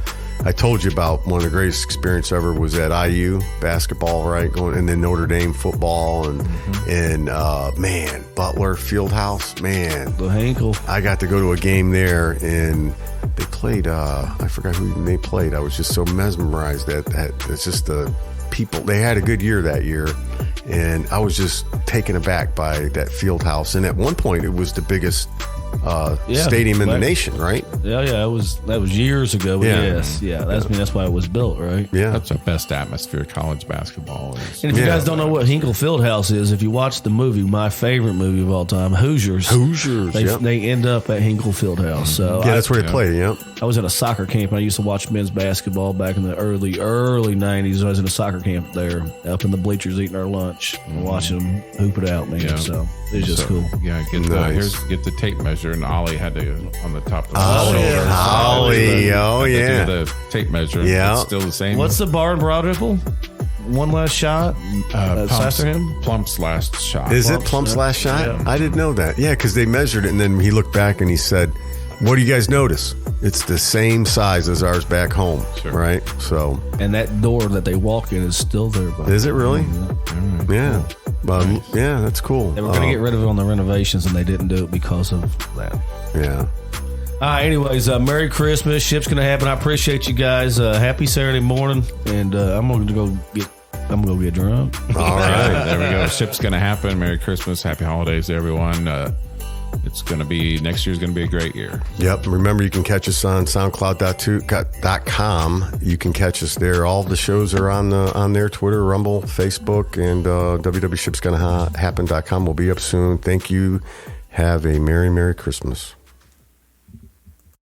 Speaker 3: I told you about one of the greatest experience ever was at IU basketball, right? And then Notre Dame football and man, Butler Fieldhouse, man.
Speaker 1: the Hinkle.
Speaker 3: I got to go to a game there and they played, I forgot who they played. I was just so mesmerized that it's just the people. They had a good year that year. And I was just taken aback by that field house. And at one point, it was the biggest stadium in the nation, right?
Speaker 1: Yeah, that was years ago. But
Speaker 3: Yeah.
Speaker 1: yes, that's why it was built, right?
Speaker 3: Yeah.
Speaker 4: That's the best atmosphere college basketball is.
Speaker 1: And if you guys don't know what Hinkle Fieldhouse is, if you watch the movie, my favorite movie of all time, Hoosiers.
Speaker 3: Yep.
Speaker 1: They end up at Hinkle Fieldhouse. So
Speaker 3: Yeah, that's where they play, yeah.
Speaker 1: I was at a soccer camp. I used to watch men's basketball back in the early 90s. I was in a soccer camp there, up in the bleachers eating our lunch and watching them hoop it out, man.
Speaker 4: Yeah.
Speaker 1: So it's just cool.
Speaker 4: Yeah, get the tape measure, and Ollie had to on the top of the shoulder.
Speaker 1: yeah.
Speaker 3: Ollie, oh,
Speaker 4: Had to
Speaker 3: yeah.
Speaker 4: do the tape measure.
Speaker 3: Yeah.
Speaker 4: It's still the same.
Speaker 1: What's the bar in Broad Ripple? One last shot.
Speaker 4: Plump's,
Speaker 1: him?
Speaker 4: Plump's last shot?
Speaker 3: Is it Plump's last shot?
Speaker 1: Yeah.
Speaker 3: I didn't know that. Yeah, because they measured it, and then he looked back and he said, "What do you guys notice? It's the same size as ours back home,
Speaker 4: Sure.
Speaker 3: right?" So,
Speaker 1: And that door that they walk in is still there. Buddy.
Speaker 3: is it really? Yeah. Yeah, that's cool.
Speaker 1: They were going to get rid of it on the renovations, and they didn't do it because of that.
Speaker 3: Yeah.
Speaker 1: Anyways, Merry Christmas. Ship's gonna happen. I appreciate you guys. Happy Saturday morning, and I'm gonna go get drunk.
Speaker 3: All right.
Speaker 4: There we go. Ship's gonna happen. Merry Christmas. Happy holidays, everyone. It's gonna be next year's gonna be a great year.
Speaker 3: Yep. Remember, you can catch us on SoundCloud.com. You can catch us there. All the shows are on there: Twitter, Rumble, Facebook, and www.shipsgonnahappen.com will be up soon. Thank you. Have a Merry Christmas.